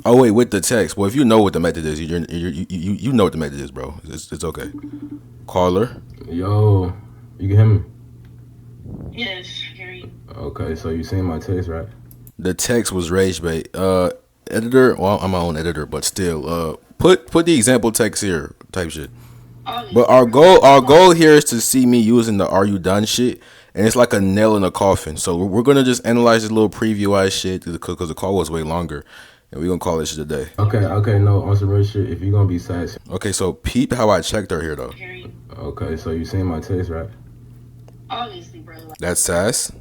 Oh wait, with the text. Well, if you know what the method is, you know what the method is, bro. It's okay. Call her. Yo, you can hear me? Yes, hear you. Okay, so you seen my text, right? The text was Ragebait. Editor, well, I'm my own editor, but still, put the example text here, type shit. But our goal here is to see me using the "Are you done?" shit, and it's like a nail in a coffin. So we're gonna just analyze this little preview ass shit because the call was way longer, and we're gonna call this shit a day. Okay, no, on some real shit. If you're gonna be sassy. Okay, so peep how I checked her here though. Okay, so you seen my text, right? Obviously, bro. That's sass.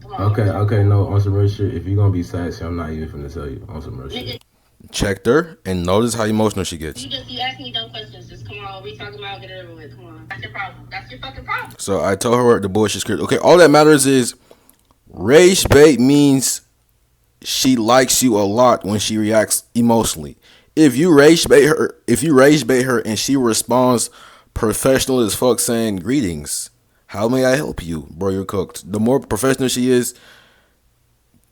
Come on. Okay, no, on some real shit. If you're gonna be sassy, I'm not even finna tell you on some real shit. Checked her and notice how emotional she gets. You ask me dumb questions. Just come on. We talking about get it over with. Come on. That's your problem. That's your fucking problem. So I told her the bullshit script. Okay, all that matters is rage bait means she likes you a lot when she reacts emotionally. If you rage bait her and she responds professional as fuck saying greetings, how may I help you? Bro, you're cooked. The more professional she is,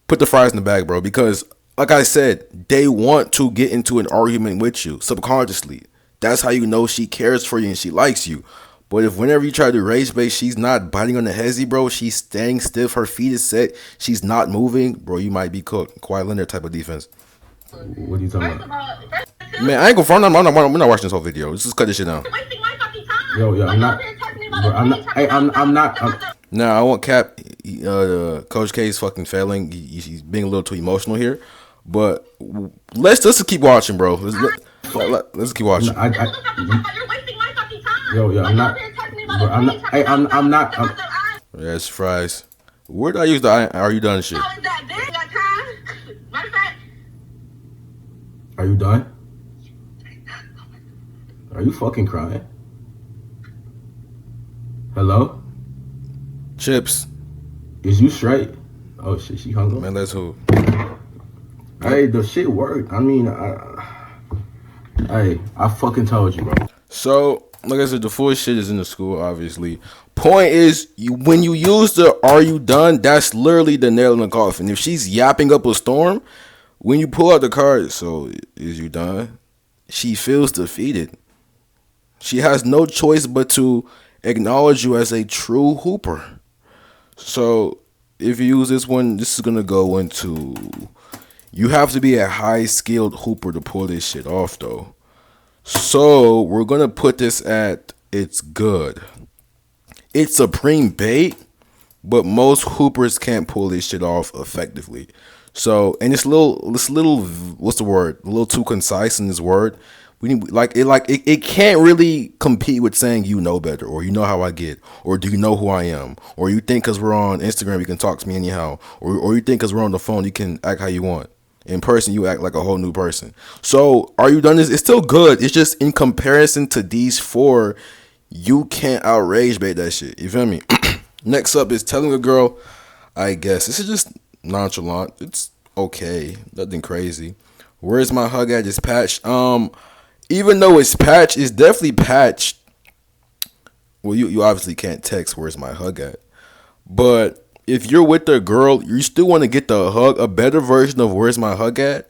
put the fries in the bag, bro, because like I said, they want to get into an argument with you subconsciously. That's how you know she cares for you and she likes you. But if whenever you try to rage bait, she's not biting on the hezzy, bro, she's staying stiff, her feet is set, she's not moving, bro, you might be cooked. Kawhi Leonard type of defense. What are you talking about? Man, I ain't gonna front. I'm not watching this whole video. Let's just cut this shit down. Wasting my fucking time. Yo, I'm not. Bro, I'm not. Nah, I won't cap. Coach K is fucking failing. He's being a little too emotional here. But let's just keep watching, bro. Let's keep watching. You're wasting my fucking time. Yo, I'm not. Bro, I'm not. Yes, fries. Where did I use the "Are you done?" shit? How is that, bitch? Got time? Matter of fact. Are you done? Are you fucking crying? Hello? Chips. Is you straight? Oh shit, she hung up. Man, that's who. Hey, the shit worked. I mean, I fucking told you, bro. So, like I said, the full shit is in the school, obviously. Point is, when you use the "Are you done?" that's literally the nail in the coffin. If she's yapping up a storm, when you pull out the card, so is you done? She feels defeated. She has no choice but to acknowledge you as a true hooper. So if you use this one, this is gonna go into, you have to be a high skilled hooper to pull this shit off though. So we're gonna put this at it's good. It's supreme bait, but most hoopers can't pull this shit off effectively. So, and it's little, what's the word? A little too concise in this word. We need it can't really compete with saying you know better, or you know how I get, or do you know who I am, or you think because we're on Instagram you can talk to me anyhow, or you think because we're on the phone you can act how you want. In person you act like a whole new person. So, are you done? It's still good. It's just in comparison to these four, you can't outrage bait that shit. You feel me? Next up is telling a girl, I guess. This is just nonchalant. It's okay. Nothing crazy. Where's my hug at? It's patched. Even though it's patched, it's definitely patched. Well, you obviously can't text where's my hug at. But if you're with the girl, you still want to get the hug, a better version of where's my hug at.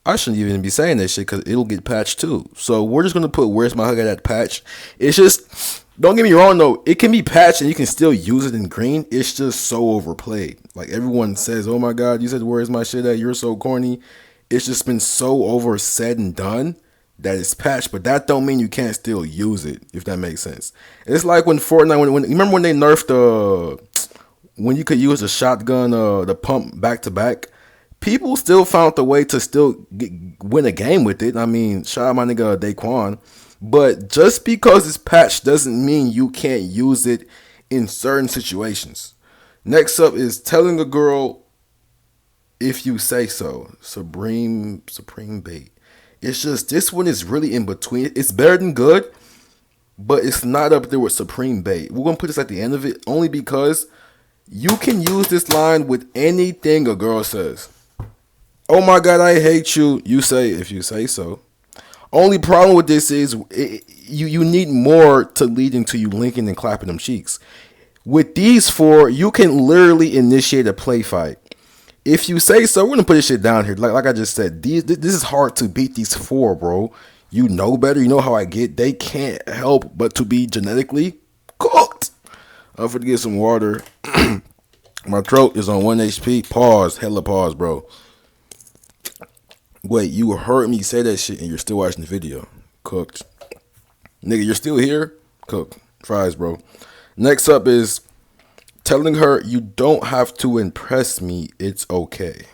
I shouldn't even be saying that shit because it'll get patched too. So we're just going to put where's my hug at patch. It's just, don't get me wrong though, it can be patched and you can still use it in green. It's just so overplayed. Like everyone says, oh my God, you said where's my shit at? You're so corny. It's just been so over said and done that it's patched, but that don't mean you can't still use it, if that makes sense. It's like when Fortnite, when you remember when they nerfed when you could use the shotgun, the pump back to back, people still found the way to still win a game with it. I mean, shout out my nigga Daquan. But just because it's patched doesn't mean you can't use it in certain situations. Next up is telling a girl if you say so. Supreme bait. It's just, this one is really in between. It's better than good, but it's not up there with supreme bait. We're going to put this at the end of it only because you can use this line with anything a girl says. Oh my God, I hate you. You say, if you say so. Only problem with this is you need more to lead into you linking and clapping them cheeks. With these four, you can literally initiate a play fight. If you say so, we're gonna put this shit down here. Like I just said, this is hard to beat these four, bro. You know better. You know how I get. They can't help but to be genetically cooked. I'm gonna get some water. My throat is on 1 HP. Pause. Hella pause, bro. Wait, you heard me say that shit and you're still watching the video. Cooked. Nigga, you're still here? Cooked. Fries, bro. Next up is telling her you don't have to impress me. It's okay.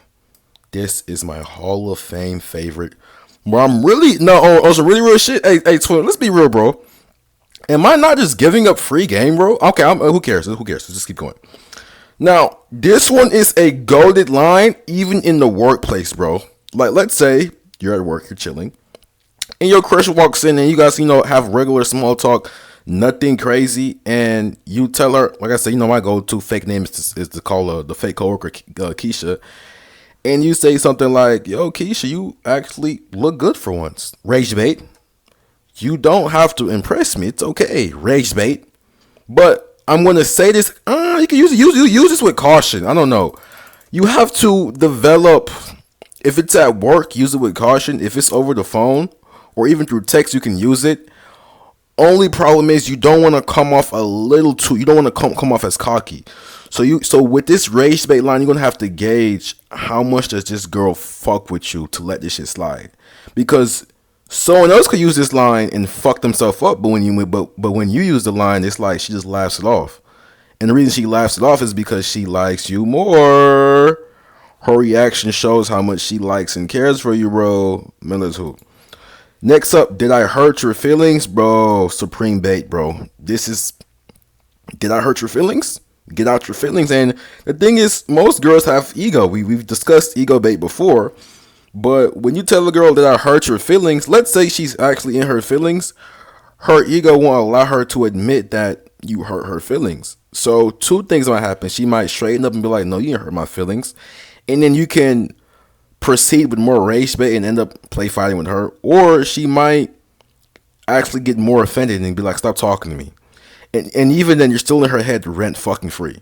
This is my Hall of Fame favorite. Bro, I'm really, no, on some really real shit. Hey, twin, let's be real, bro. Am I not just giving up free game, bro? Okay, who cares? Who cares? Let's just keep going. Now, this one is a goated line, even in the workplace, bro. Like, let's say you're at work, you're chilling, and your crush walks in, and you guys, have regular small talk, nothing crazy, and you tell her, like I said, my go-to fake name is to call the fake coworker Keisha, and you say something like, "Yo, Keisha, you actually look good for once." Ragebait. You don't have to impress me. It's okay. Ragebait. But I'm gonna say this. You can use this with caution. I don't know. You have to develop. If it's at work, use it with caution. If it's over the phone or even through text, you can use it. Only problem is you don't want to come off a little too. You don't want to come off as cocky. So with this rage bait line, you're gonna have to gauge how much does this girl fuck with you to let this shit slide, because someone else could use this line and fuck themselves up. But when you use the line, it's like she just laughs it off, and the reason she laughs it off is because she likes you more. Her reaction shows how much she likes and cares for you, bro. Miller's hoop. Next up, did I hurt your feelings, bro? Supreme bait, bro. This is, did I hurt your feelings? Get out your feelings. And the thing is, most girls have ego. We've discussed ego bait before. But when you tell a girl that I hurt your feelings, let's say she's actually in her feelings, her ego won't allow her to admit that you hurt her feelings. So two things might happen. She might straighten up and be like, no, you didn't hurt my feelings. And then you can proceed with more rage bait and end up play fighting with her. Or she might actually get more offended and be like, stop talking to me. And even then, you're still in her head rent fucking free.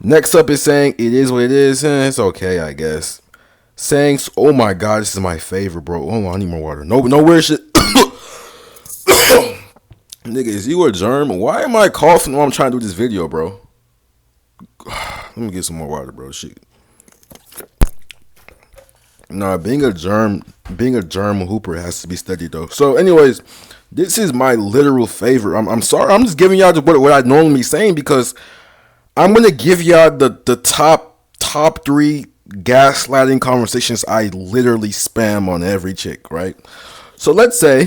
Next up is saying, it is what it is. It's okay, I guess. Saying, oh my God, this is my favorite, bro. Hold on, I need more water. No weird shit. Nigga, is you a germ? Why am I coughing while I'm trying to do this video, bro? Let me get some more water, bro. Shit. Nah, being a germ hooper has to be studied though. So, anyways, this is my literal favorite. I'm sorry. I'm just giving y'all what I normally saying, because I'm gonna give y'all the top 3 gaslighting conversations I literally spam on every chick, right? So let's say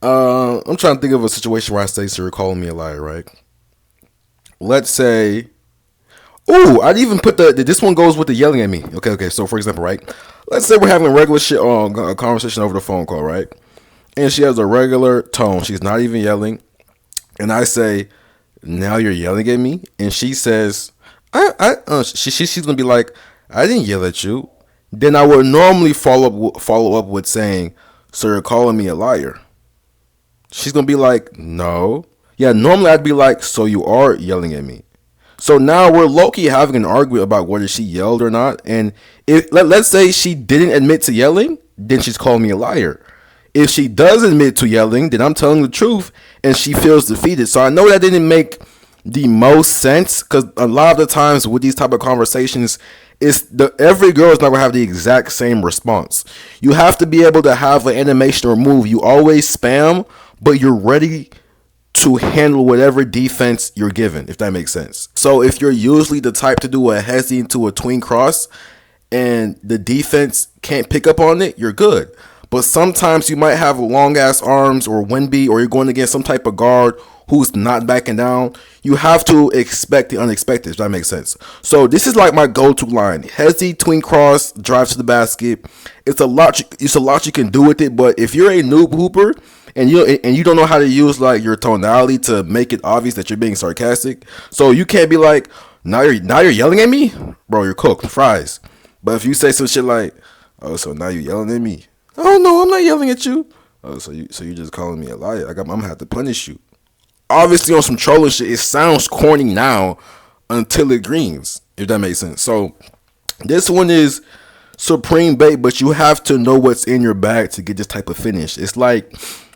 I'm trying to think of a situation where I say, so you're calling me a liar, right? Let's say, ooh, I'd even put this one goes with the yelling at me. Okay. So for example, right? Let's say we're having a regular shit on a conversation over the phone call, right? And she has a regular tone. She's not even yelling. And I say, now you're yelling at me? And she says, she's gonna be like, I didn't yell at you. Then I would normally follow up with saying, so you're calling me a liar? She's gonna be like, no. Yeah, normally I'd be like, so you are yelling at me. So now we're low-key having an argument about whether she yelled or not. And if let's say she didn't admit to yelling, then she's calling me a liar. If she does admit to yelling, then I'm telling the truth and she feels defeated. So I know that didn't make the most sense, because a lot of the times with these type of conversations, every girl is not gonna have the exact same response. You have to be able to have an animation or move. You always spam, but you're ready to handle whatever defense you're given, if that makes sense. So if you're usually the type to do a hezzy into a tween cross and the defense can't pick up on it, you're good. But sometimes you might have long ass arms or Wimby, or you're going against some type of guard who's not backing down. You have to expect the unexpected, if that makes sense. So this is like my go-to line: hezzy, tween cross, drive to the basket. It's a lot you can do with it. But if you're a noob hooper and you don't know how to use like your tonality to make it obvious that you're being sarcastic, so you can't be like, now you're yelling at me, bro. You're cooked, fries. But if you say some shit like, oh, so now you're yelling at me. Oh no, I'm not yelling at you. Oh, so you just calling me a liar? I'm gonna have to punish you. Obviously, on some trolling shit, it sounds corny now until it greens, if that makes sense. So this one is supreme bait, but you have to know what's in your bag to get this type of finish. It's like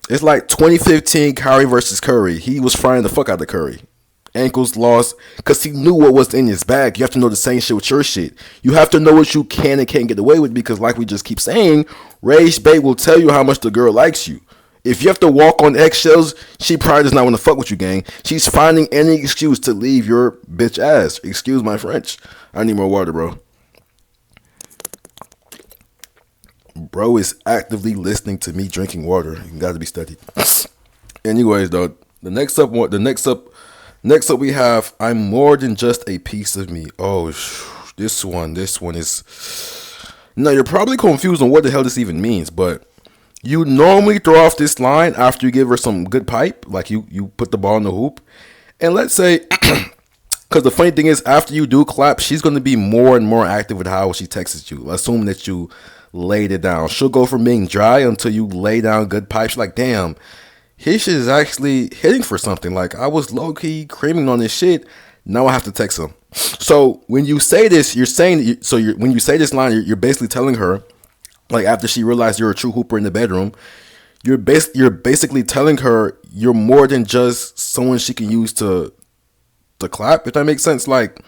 2015 Kyrie versus Curry. He was frying the fuck out of Curry. Ankles lost because he knew what was in his bag. You have to know the same shit with your shit. You have to know what you can and can't get away with because, like we just keep saying, Ragebait will tell you how much the girl likes you. If you have to walk on eggshells, she probably does not want to fuck with you, gang. She's finding any excuse to leave your bitch ass. Excuse my French. I need more water, bro. Bro is actively listening to me drinking water. You gotta be studied. Anyways, though, next up we have I'm more than just a piece of me. Oh, this one is. Now you're probably confused on what the hell this even means, but you normally throw off this line after you give her some good pipe, like you put the ball in the hoop, and let's say. Because the funny thing is, after you do clap, she's going to be more and more active with how she texts you, assuming that you laid it down. She'll go from being dry until you lay down good pipes. Like, damn, his shit is actually hitting for something. Like, I was low-key creaming on this shit. Now I have to text him. So when you say this, when you say this line, you're basically telling her, like, after she realized you're a true hooper in the bedroom, you're basically telling her you're more than just someone she can use to clap, if that makes sense. Like,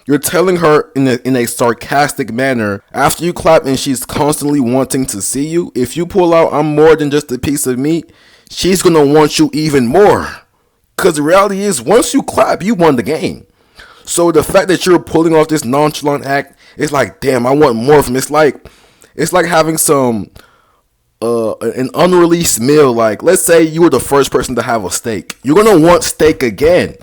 you're telling her in a sarcastic manner after you clap and she's constantly wanting to see you. If you pull out I'm more than just a piece of meat, she's gonna want you even more, because the reality is once you clap, you won the game. So the fact that you're pulling off this nonchalant act, it's like, damn, I want more from it. It's like having some an unreleased meal. Like, let's say you were the first person to have a steak, you're gonna want steak again.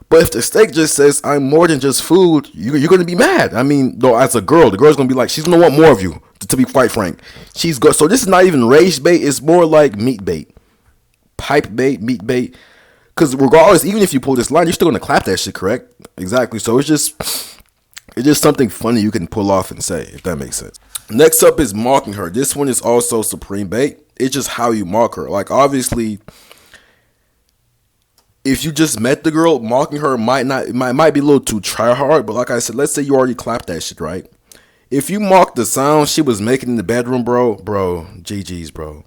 But if the steak just says I'm more than just food, you're going to be mad. I mean, though, as a girl, the girl's going to be like, she's going to want more of you, to be quite frank. She's good. So this is not even rage bait. It's more like meat bait. Pipe bait, meat bait. Because regardless, even if you pull this line, you're still going to clap that shit, correct? Exactly. So it's just something funny you can pull off and say, if that makes sense. Next up is mocking her. This one is also supreme bait. It's just how you mock her. Like, obviously, if you just met the girl, mocking her might be a little too try hard. But like I said, let's say you already clapped that shit, right? If you mock the sound she was making in the bedroom, bro, GG's, bro.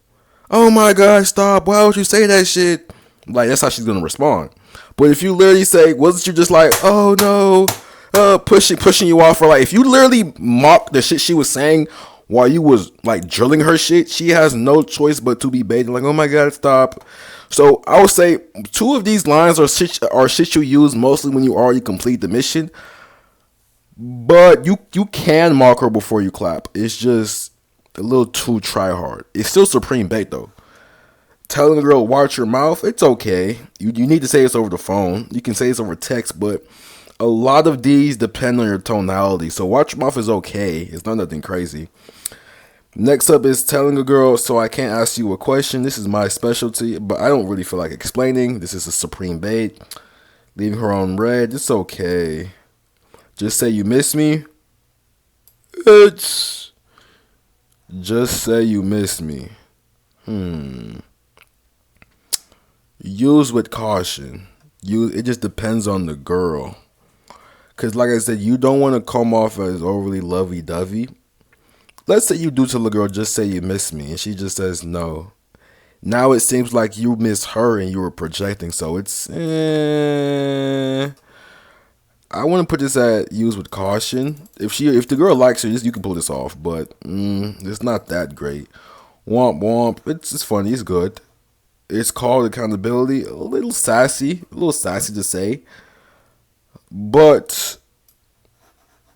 Oh my God, stop! Why would you say that shit? Like, that's how she's gonna respond. But if you literally say, wasn't you just like, oh no, pushing you off, or like, if you literally mock the shit she was saying while you was like drilling her shit, she has no choice but to be baited. Like, oh my God, stop. So I would say two of these lines are shit you use mostly when you already complete the mission. But you can mock her before you clap. It's just a little too try hard. It's still supreme bait though. Telling a girl watch your mouth, it's okay. You need to say this over the phone. You can say this over text, but a lot of these depend on your tonality. So watch your mouth is okay. It's not nothing crazy. Next up is telling a girl, so I can't ask you a question. This is my specialty, but I don't really feel like explaining. This is a supreme bait. Leaving her on red. It's okay. Just say you miss me. It's just say you miss me. Use with caution. It just depends on the girl. Because like I said, you don't want to come off as overly lovey-dovey. Let's say you do tell the girl, just say you miss me, and she just says no. Now it seems like you miss her and you were projecting, so it's I want to put this at use with caution. If the girl likes her, you can pull this off, but it's not that great. Womp womp. It's funny. It's good. It's called accountability. A little sassy to say, but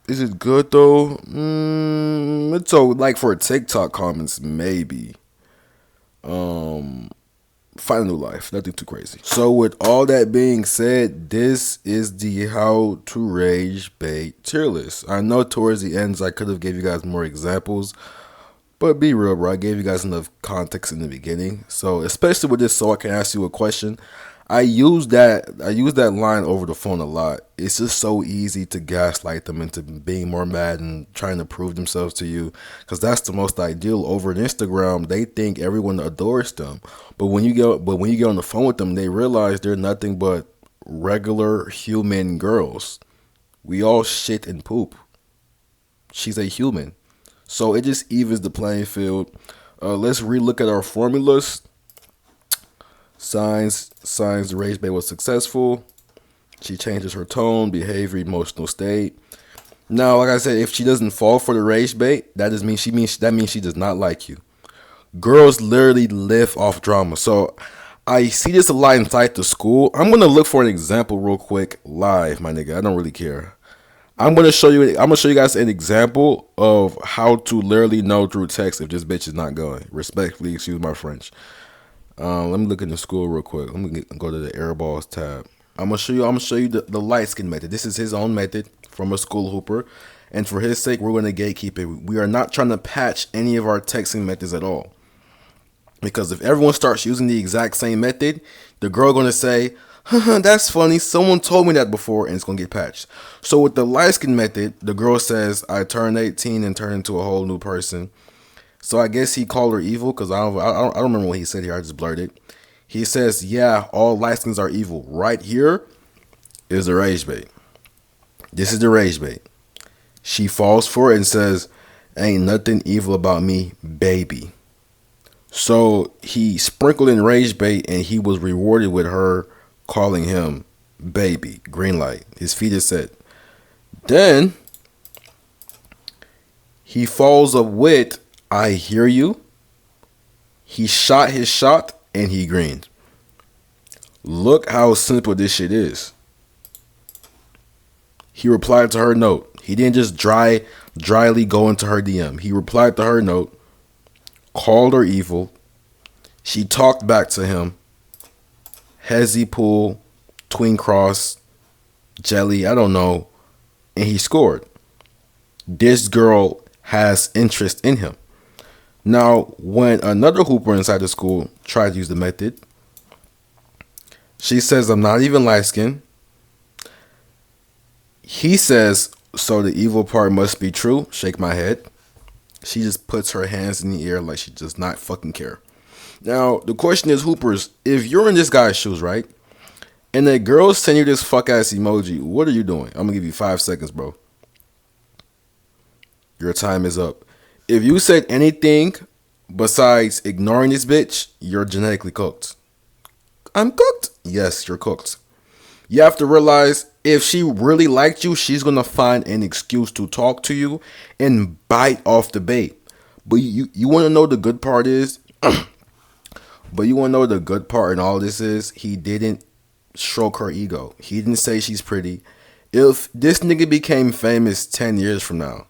is it good though? It's so like for TikTok comments maybe. Find a new life. Nothing too crazy. So with all that being said, this is the how to rage bait tier list. I know towards the ends I could have gave you guys more examples, but be real, bro. I gave you guys enough context in the beginning. So especially with this, so I can ask you a question. I use that line over the phone a lot. It's just so easy to gaslight them into being more mad and trying to prove themselves to you, because that's the most ideal. Over on Instagram, they think everyone adores them, but when you get on the phone with them, they realize they're nothing but regular human girls. We all shit and poop. She's a human, so it just evens the playing field. Let's relook at our formulas. Signs the rage bait was successful. She changes her tone, behavior, emotional state. Now, like I said, if she doesn't fall for the rage bait, that means she does not like you. Girls literally live off drama. So I see this a lot inside the school. I'm gonna look for an example real quick live, my nigga. I don't really care. I'm gonna show you guys an example of how to literally know through text if this bitch is not going. Respectfully, excuse my French. Let me look in the school real quick. Let me go to the airballs tab. I'm gonna show you the light skin method. This is his own method from a school hooper. And for his sake, we're gonna gatekeep it. We are not trying to patch any of our texting methods at all. Because if everyone starts using the exact same method, the girl gonna say, haha, that's funny, someone told me that before, and it's gonna get patched. So with the light skin method, the girl says, I turned 18 and turned into a whole new person. So I guess he called her evil, because I don't remember what he said here, I just blurred it. He says, yeah, all light skins are evil. Right here is the rage bait. This is the rage bait. She falls for it and says, ain't nothing evil about me, baby. So he sprinkled in rage bait and he was rewarded with her calling him baby. Green light. His feet is set. Then he follows up with, I hear you. He shot his shot and he grinned. Look how simple this shit is. He replied to her note. He didn't just dryly go into her DM. He replied to her note, called her evil. She talked back to him. Hezzy pool, tween cross, jelly, I don't know. And he scored. This girl has interest in him. Now, when another hooper inside the school tried to use the method, she says, I'm not even light skinned. He says, so the evil part must be true. Shake my head. She just puts her hands in the air like she does not fucking care. Now, the question is, hoopers, if you're in this guy's shoes, right? And the girl send you this fuck ass emoji, what are you doing? I'm gonna give you 5 seconds, bro. Your time is up. If you said anything besides ignoring this bitch, you're genetically cooked. I'm cooked? Yes, you're cooked. You have to realize if she really liked you, she's going to find an excuse to talk to you and bite off the bait. But you want to know the good part is, but you want to know the good part in all this is, he didn't stroke her ego. He didn't say she's pretty. If this nigga became famous 10 years from now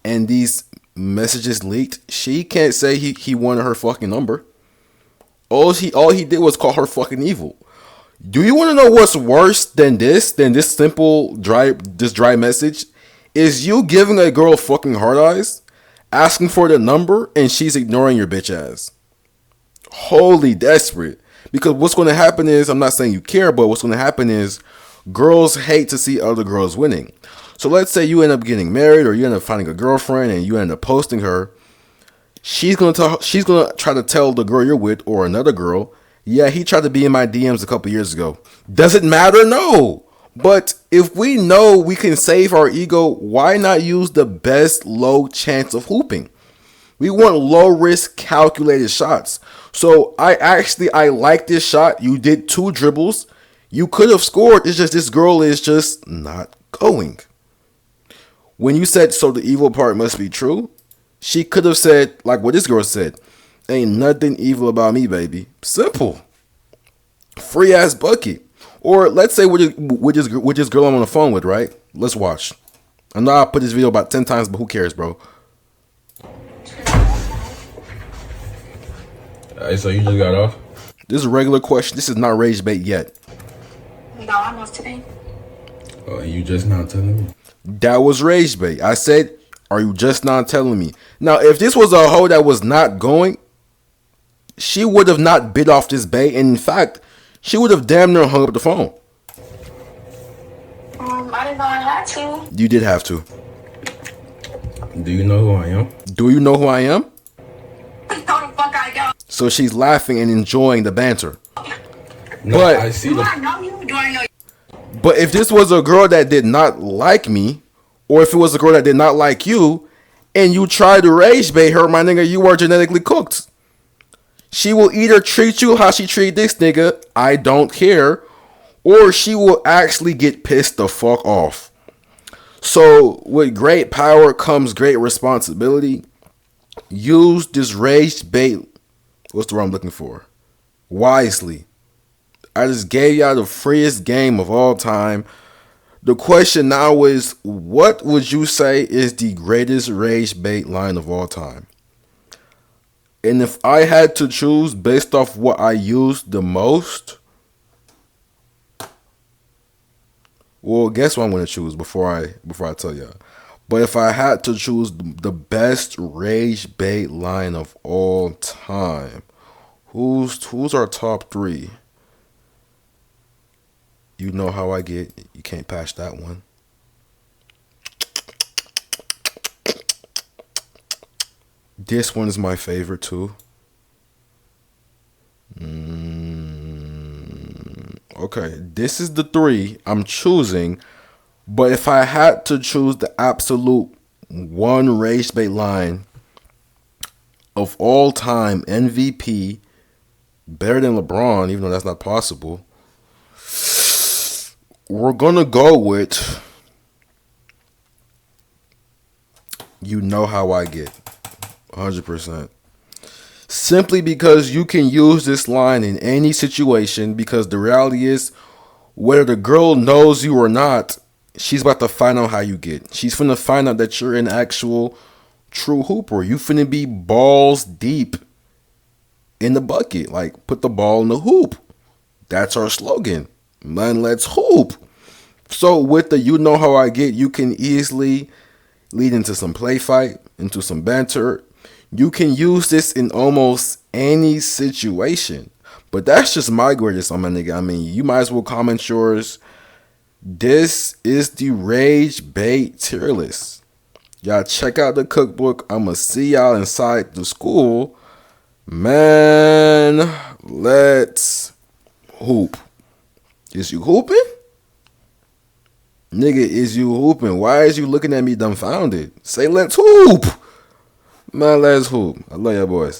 and these messages leaked, she can't say he wanted her fucking number. All he did was call her fucking evil. Do you want to know what's worse than this simple dry message? Is you giving a girl fucking hard eyes, asking for the number, and she's ignoring your bitch ass. Holy desperate. Because what's going to happen is, I'm not saying you care, but what's going to happen is girls hate to see other girls winning. So let's say you end up getting married or you end up finding a girlfriend and you end up posting her. She's gonna try to tell the girl you're with or another girl, yeah, he tried to be in my DMs a couple years ago. Does it matter? No. But if we know we can save our ego, why not use the best low chance of hooping? We want low risk calculated shots. So I like this shot. You did 2 dribbles. You could have scored. It's just this girl is just not going. When you said, so the evil part must be true, she could have said, like what this girl said, ain't nothing evil about me, baby. Simple. Free ass bucket. Or let's say with this girl I'm on the phone with, right? Let's watch. I know I put this video about 10 times, but who cares, bro? So you just got off? This is a regular question. This is not rage bait yet. No, I'm off today. Oh, you just not telling me? That was rage bait. I said, are you just not telling me? Now, if this was a hoe that was not going, she would have not bit off this bait. And in fact, she would have damn near hung up the phone. I didn't know I had to. You did have to. Do you know who I am? Do you know who I am? No, the fuck I don't. So she's laughing and enjoying the banter. No, But- I see Do the. I know you? Do I know you? But if this was a girl that did not like me, or if it was a girl that did not like you, and you tried to rage bait her, my nigga, you were genetically cooked. She will either treat you how she treat this nigga, I don't care, or she will actually get pissed the fuck off. So, with great power comes great responsibility. Use this rage bait. What's the word I'm looking for? Wisely. I just gave y'all the freest game of all time. The question now is, what would you say is the greatest rage bait line of all time? And if I had to choose based off what I use the most, well, guess what I'm gonna choose before I tell y'all. But if I had to choose the best rage bait line of all time, who's our top three? You know how I get. You can't patch that one. This one is my favorite too. Okay, this is the three I'm choosing. But if I had to choose the absolute one rage bait line of all time, MVP, better than LeBron, even though that's not possible, we're gonna go with You Know How I Get, 100%. Simply because you can use this line in any situation, because the reality is, whether the girl knows you or not, she's about to find out how you get. She's finna find out that you're an actual true hooper. You finna be balls deep in the bucket. Like, put the ball in the hoop. That's our slogan. Man, let's hoop. So with the You Know How I Get, you can easily lead into some play fight, into some banter. You can use this in almost any situation. But that's just my greatest on my nigga. I mean, you might as well comment yours. This is the Rage Bait tier list. Y'all check out the cookbook. I'ma see y'all inside the school. Man, let's hoop. Is you hooping? Nigga, is you hooping? Why is you looking at me dumbfounded? Say let's hoop. Man, let's hoop. I love y'all boys.